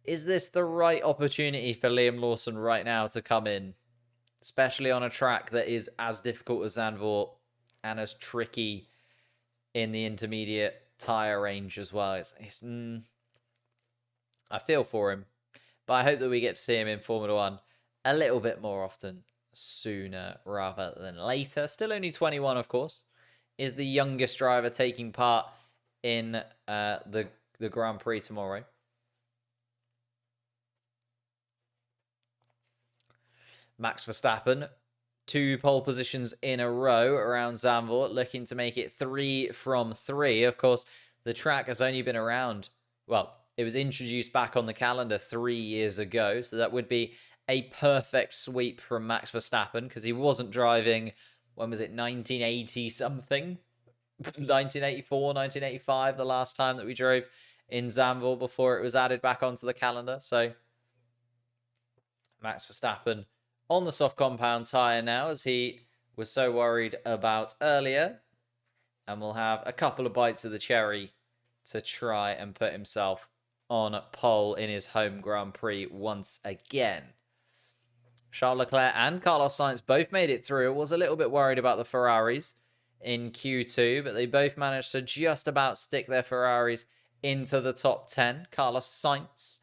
is this the right opportunity for Liam Lawson right now to come in? Especially on a track that is as difficult as Zandvoort and as tricky in the intermediate tyre range as well. I feel for him, but I hope that we get to see him in Formula One a little bit more often, sooner rather than later. Still only 21, of course, is the youngest driver taking part in the Grand Prix tomorrow. Max Verstappen, 2 pole positions in a row around Zandvoort, looking to make it 3 from 3. Of course, the track has only been around, well, it was introduced back on the calendar 3 years ago, so that would be a perfect sweep from Max Verstappen, because he wasn't driving, when was it, 1980 something? 1984, 1985, the last time that we drove in Zandvoort before it was added back onto the calendar. So Max Verstappen on the soft compound tyre now, as he was so worried about earlier, and will have a couple of bites of the cherry to try and put himself on pole in his home Grand Prix once again. Charles Leclerc and Carlos Sainz both made it through. Was a little bit worried about the Ferraris in Q2, but they both managed to just about stick their Ferraris into the top 10. Carlos Sainz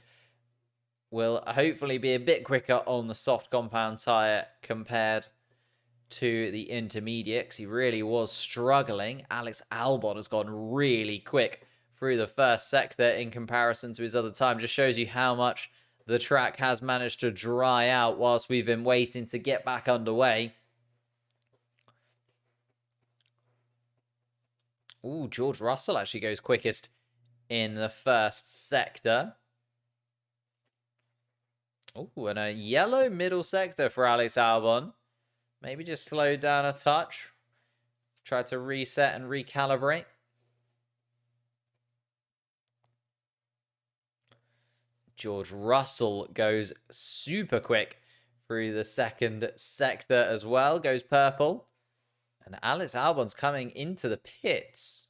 will hopefully be a bit quicker on the soft compound tyre compared to the intermediate, because he really was struggling. Alex Albon has gone really quick through the first sector in comparison to his other time. Just shows you how much the track has managed to dry out whilst we've been waiting to get back underway. Ooh, George Russell actually goes quickest in the first sector. Ooh, and a yellow middle sector for Alex Albon. Maybe just slowed down a touch. Try to reset and recalibrate. George Russell goes super quick through the second sector as well. Goes purple. And Alex Albon's coming into the pits.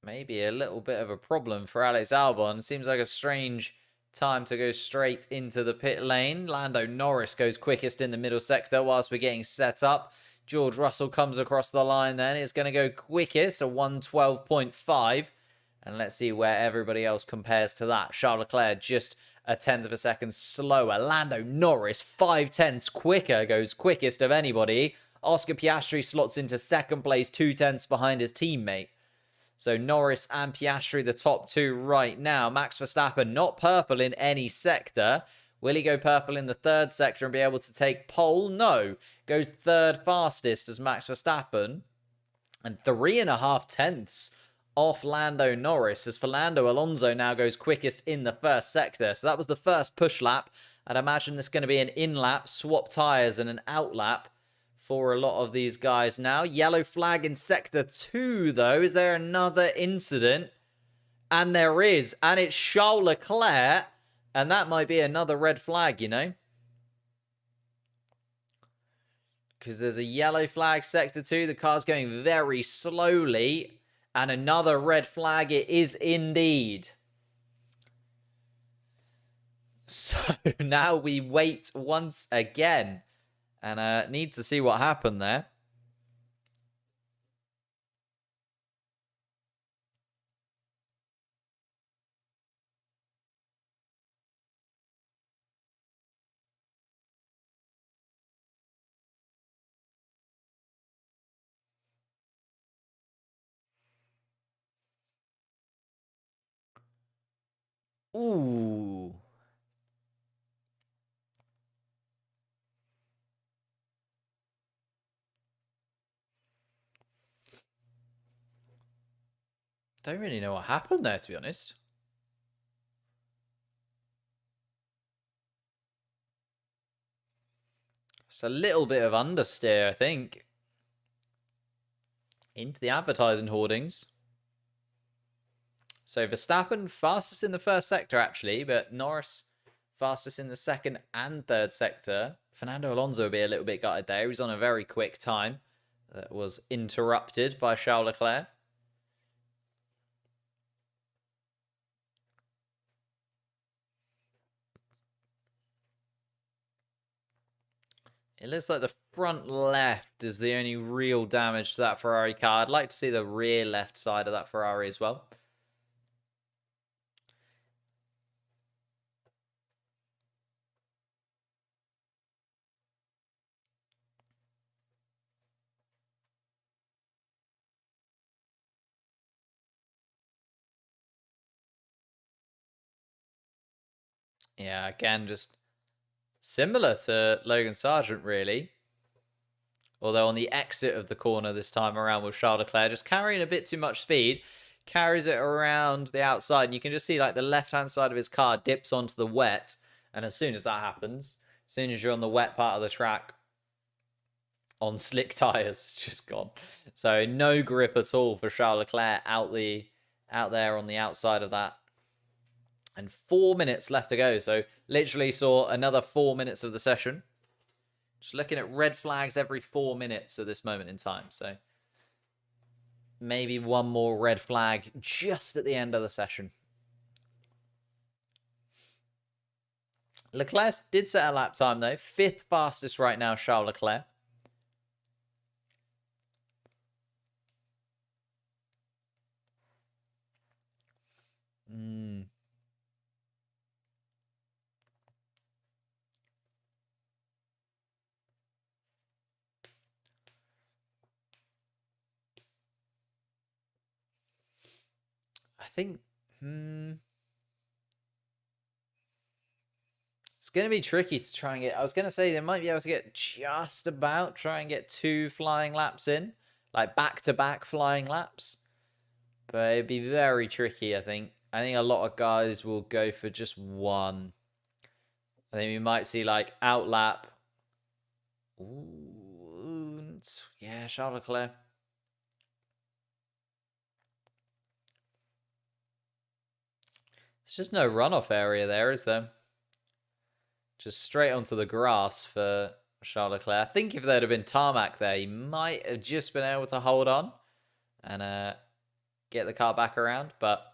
Maybe a little bit of a problem for Alex Albon. Seems like a strange time to go straight into the pit lane. Lando Norris goes quickest in the middle sector whilst we're getting set up. George Russell comes across the line then. He's going to go quickest, a 1:12.5. And let's see where everybody else compares to that. Charles Leclerc just a tenth of a second slower. Lando Norris, 5/10 quicker, goes quickest of anybody. Oscar Piastri slots into second place, 2/10 behind his teammate. So Norris and Piastri, the top two right now. Max Verstappen, not purple in any sector. Will he go purple in the third sector and be able to take pole? No. Goes third fastest as Max Verstappen. And 3.5 tenths off Lando Norris, as Fernando Alonso now goes quickest in the first sector. So that was the first push lap. I'd imagine there's going to be an in-lap, swap tyres, and an out-lap for a lot of these guys now. Yellow flag in sector 2, though. Is there another incident? And there is. And it's Charles Leclerc. And that might be another red flag, you know. Because there's a yellow flag sector 2. The car's going very slowly. And another red flag it is indeed. So now we wait once again. And need to see what happened there. Ooh. Don't really know what happened there, to be honest. It's a little bit of understeer, I think, into the advertising hoardings. So Verstappen fastest in the first sector, actually, but Norris fastest in the second and third sector. Fernando Alonso will be a little bit gutted there. He's on a very quick time that was interrupted by Charles Leclerc. It looks like the front left is the only real damage to that Ferrari car. I'd like to see the rear left side of that Ferrari as well. Yeah, again, just similar to Logan Sargent, really. Although on the exit of the corner this time around with Charles Leclerc, just carrying a bit too much speed, carries it around the outside. And you can just see like the left-hand side of his car dips onto the wet. And as soon as that happens, as soon as you're on the wet part of the track, on slick tyres, it's just gone. So no grip at all for Charles Leclerc out there on the outside of that. And 4 minutes left to go. So literally saw another 4 minutes of the session. Just looking at red flags every 4 minutes at this moment in time. So maybe one more red flag just at the end of the session. Leclerc did set a lap time, though. 5th fastest right now, Charles Leclerc. think it's going to be tricky to try and get. I was going to say they might be able to get just about try and get 2 flying laps in, like back-to-back flying laps. But it'd be very tricky, I think. I think a lot of guys will go for just one. I think we might see like outlap. Ooh, yeah, Charles Leclerc. There's just no runoff area there, is there? Just straight onto the grass for Charles Leclerc. I think if there'd have been tarmac there, he might have just been able to hold on and get the car back around. But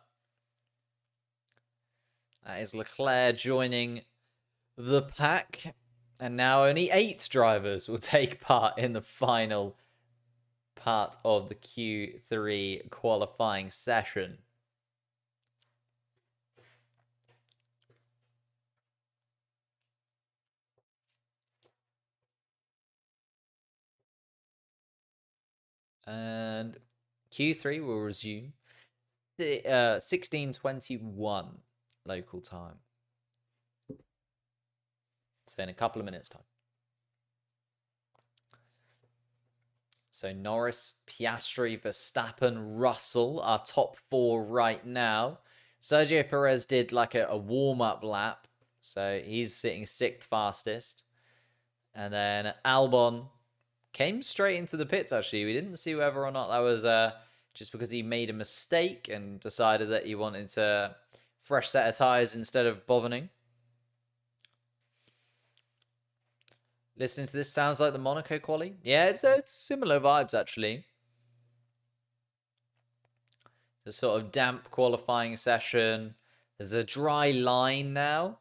that is Leclerc joining the pack. And now only 8 drivers will take part in the final part of the Q3 qualifying session. And Q3 will resume 16:21 local time. So in a couple of minutes' time. So Norris, Piastri, Verstappen, Russell are top 4 right now. Sergio Perez did like a warm-up lap. So he's sitting 6th fastest. And then Albon came straight into the pits, actually. We didn't see whether or not that was just because he made a mistake and decided that he wanted to fresh set of tyres instead of bothering. Listening to this sounds like the Monaco quali. Yeah, it's similar vibes, actually. A sort of damp qualifying session. There's a dry line now.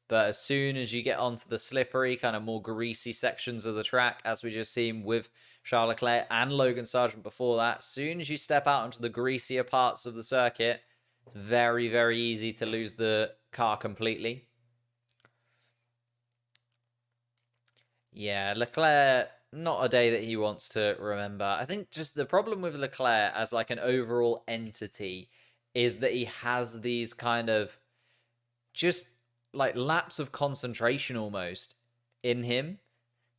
But as soon as you get onto the slippery, kind of more greasy sections of the track, as we just seen with Charles Leclerc and Logan Sargent before that, as soon as you step out into the greasier parts of the circuit, it's very, very easy to lose the car completely. Yeah, Leclerc, not a day that he wants to remember. I think just the problem with Leclerc as like an overall entity is that he has these kind of just like lapse of concentration almost in him.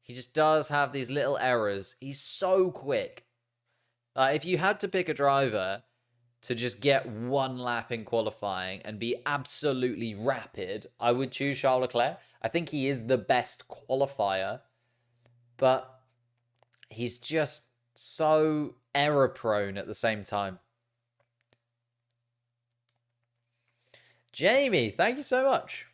He just does have these little errors. He's so quick. If you had to pick a driver to just get one lap in qualifying and be absolutely rapid, I would choose Charles Leclerc. I think he is the best qualifier, but he's just so error prone at the same time. Jamie, thank you so much.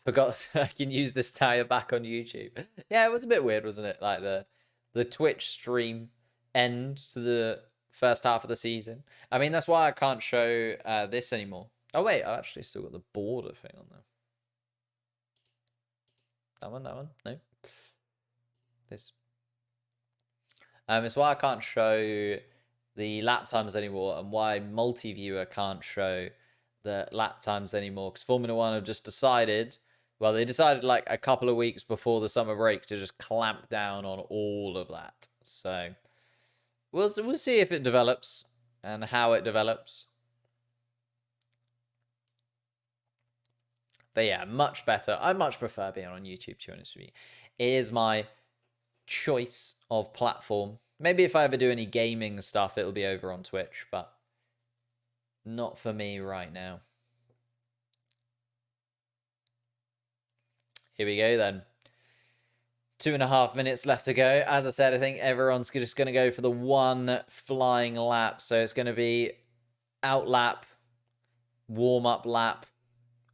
Forgot I can use this tire back on YouTube. Yeah, it was a bit weird, wasn't it? Like the Twitch stream end to the first half of the season. I mean, that's why I can't show this anymore. Oh wait, I've actually still got the border thing on there. That one, no. This. It's why I can't show the lap times anymore, and why multi-viewer can't show the lap times anymore, because Formula One have just decided. Well, they decided like a couple of weeks before the summer break to just clamp down on all of that. So we'll see if it develops and how it develops. But yeah, much better. I much prefer being on YouTube, to be honest with you. It is my choice of platform. Maybe if I ever do any gaming stuff, it'll be over on Twitch, but not for me right now. Here we go then. 2.5 minutes left to go. As I said, I think everyone's just going to go for the one flying lap. So it's going to be out lap, warm-up lap,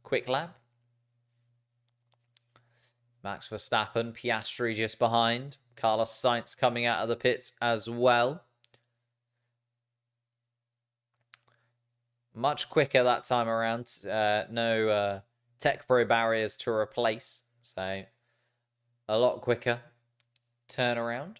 quick lap. Max Verstappen, Piastri just behind. Carlos Sainz coming out of the pits as well. Much quicker that time around. No Tech Pro barriers to replace. So a lot quicker turnaround.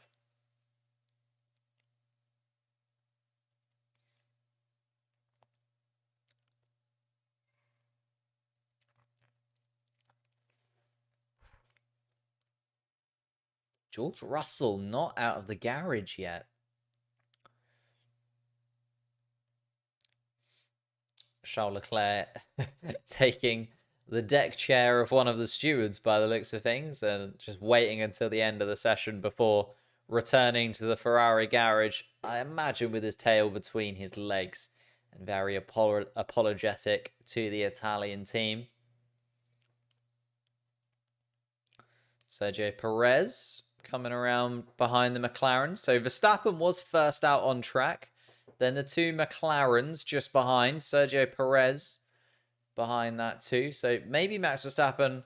George Russell not out of the garage yet. Charles Leclerc taking the deck chair of one of the stewards by the looks of things and just waiting until the end of the session before returning to the Ferrari garage, I imagine with his tail between his legs and very apologetic to the Italian team. Sergio Perez coming around behind the McLaren. So Verstappen was first out on track. Then the two McLarens just behind. Sergio Perez behind that too. So maybe Max Verstappen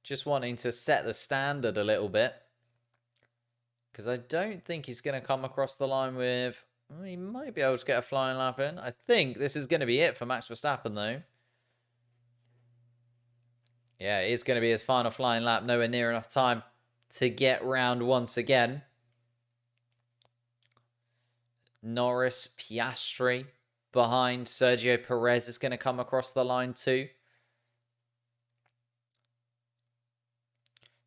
just wanting to set the standard a little bit. Because I don't think he's going to come across the line with... Well, he might be able to get a flying lap in. I think this is going to be it for Max Verstappen though. Yeah, it is going to be his final flying lap. Nowhere near enough time to get round once again. Norris, Piastri behind. Sergio Perez is going to come across the line too.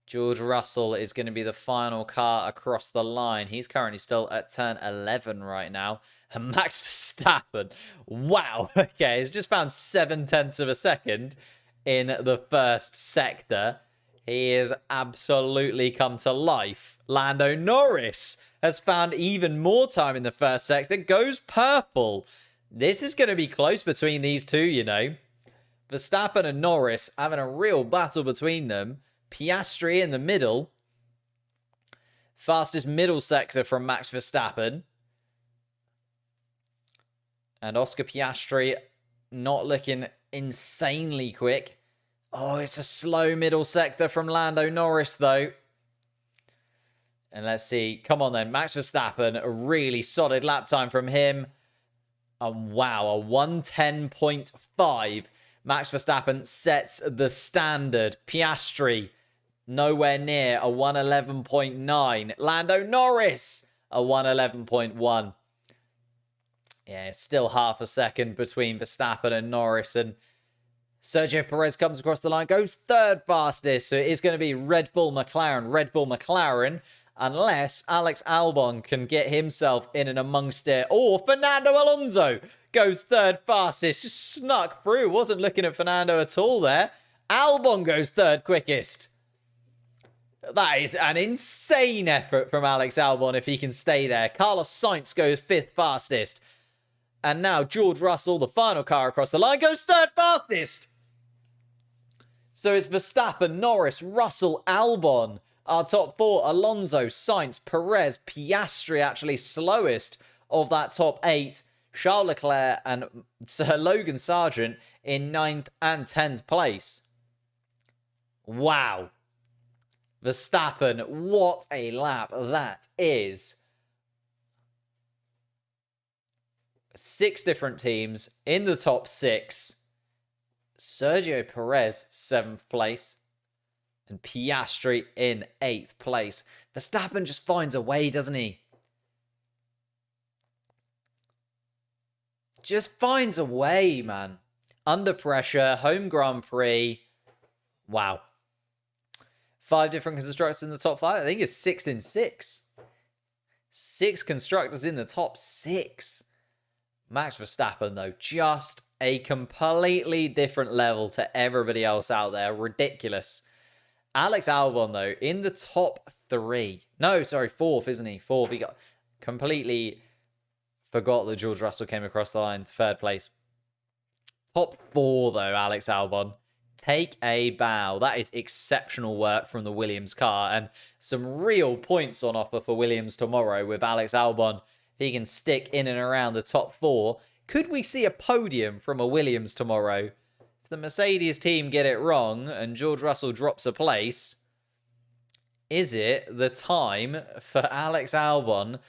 George Russell is going to be the final car across the line. He's currently still at turn 11 right now. And Max Verstappen, wow. Okay, he's just found 7/10 of a second in the first sector. He has absolutely come to life. Lando Norris has found even more time in the first sector. Goes purple. This is going to be close between these two, you know. Verstappen and Norris having a real battle between them. Piastri in the middle. Fastest middle sector from Max Verstappen. And Oscar Piastri not looking insanely quick. Oh, it's a slow middle sector from Lando Norris, though. And let's see. Come on, then. Max Verstappen, a really solid lap time from him. And wow, a 1:10.5. Max Verstappen sets the standard. Piastri, nowhere near a 1:11.9. Lando Norris, a 1:11.1. Yeah, it's still half a second between Verstappen and Norris. And Sergio Perez comes across the line, goes third fastest. So it is going to be Red Bull McLaren, unless Alex Albon can get himself in and amongst it. Or Fernando Alonso goes third fastest. Just snuck through. Wasn't looking at Fernando at all there. Albon goes third quickest. That is an insane effort from Alex Albon if he can stay there. Carlos Sainz goes fifth fastest. And now George Russell, the final car across the line, goes third fastest. So it's Verstappen, Norris, Russell, Albon. Our top four, Alonso, Sainz, Perez, Piastri actually slowest of that top eight. Charles Leclerc and Sir Logan Sargent in 9th and 10th place. Wow. Verstappen, what a lap that is. 6 different teams in the top 6. Sergio Perez, 7th place. And Piastri in 8th place. Verstappen just finds a way, doesn't he? Just finds a way, man. Under pressure, home Grand Prix. Wow. 5 different constructors in the top 5. I think it's 6 in 6. 6 constructors in the top 6. Max Verstappen, though, just a completely different level to everybody else out there. Ridiculous. Alex Albon, though, in the top 3. No, sorry, 4th, isn't he? 4th. He got completely forgot that George Russell came across the line to 3rd place. Top 4, though, Alex Albon. Take a bow. That is exceptional work from the Williams car. And some real points on offer for Williams tomorrow with Alex Albon. If he can stick in and around the top 4. Could we see a podium from a Williams tomorrow? If the Mercedes team get it wrong and George Russell drops a place, is it the time for Alex Albon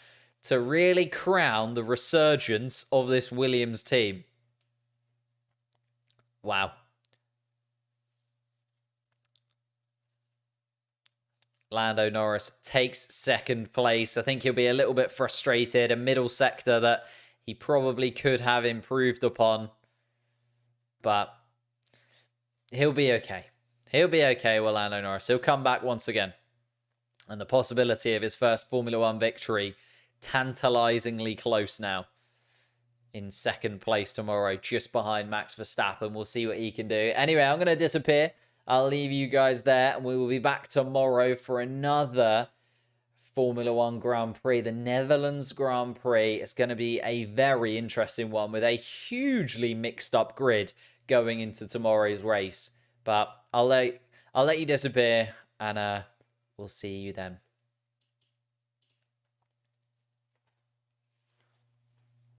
to really crown the resurgence of this Williams team? Wow. Lando Norris takes 2nd place. I think he'll be a little bit frustrated. A middle sector that he probably could have improved upon. But he'll be okay. He'll be okay with Lando Norris. He'll come back once again. And the possibility of his first Formula One victory, tantalizingly close now. in second place tomorrow, just behind Max Verstappen. We'll see what he can do. Anyway, I'm going to disappear. I'll leave you guys there, and we will be back tomorrow for another Formula One Grand Prix, the Netherlands Grand Prix. It's going to be a very interesting one with a hugely mixed up grid going into tomorrow's race. But I'll let you disappear, and we'll see you then.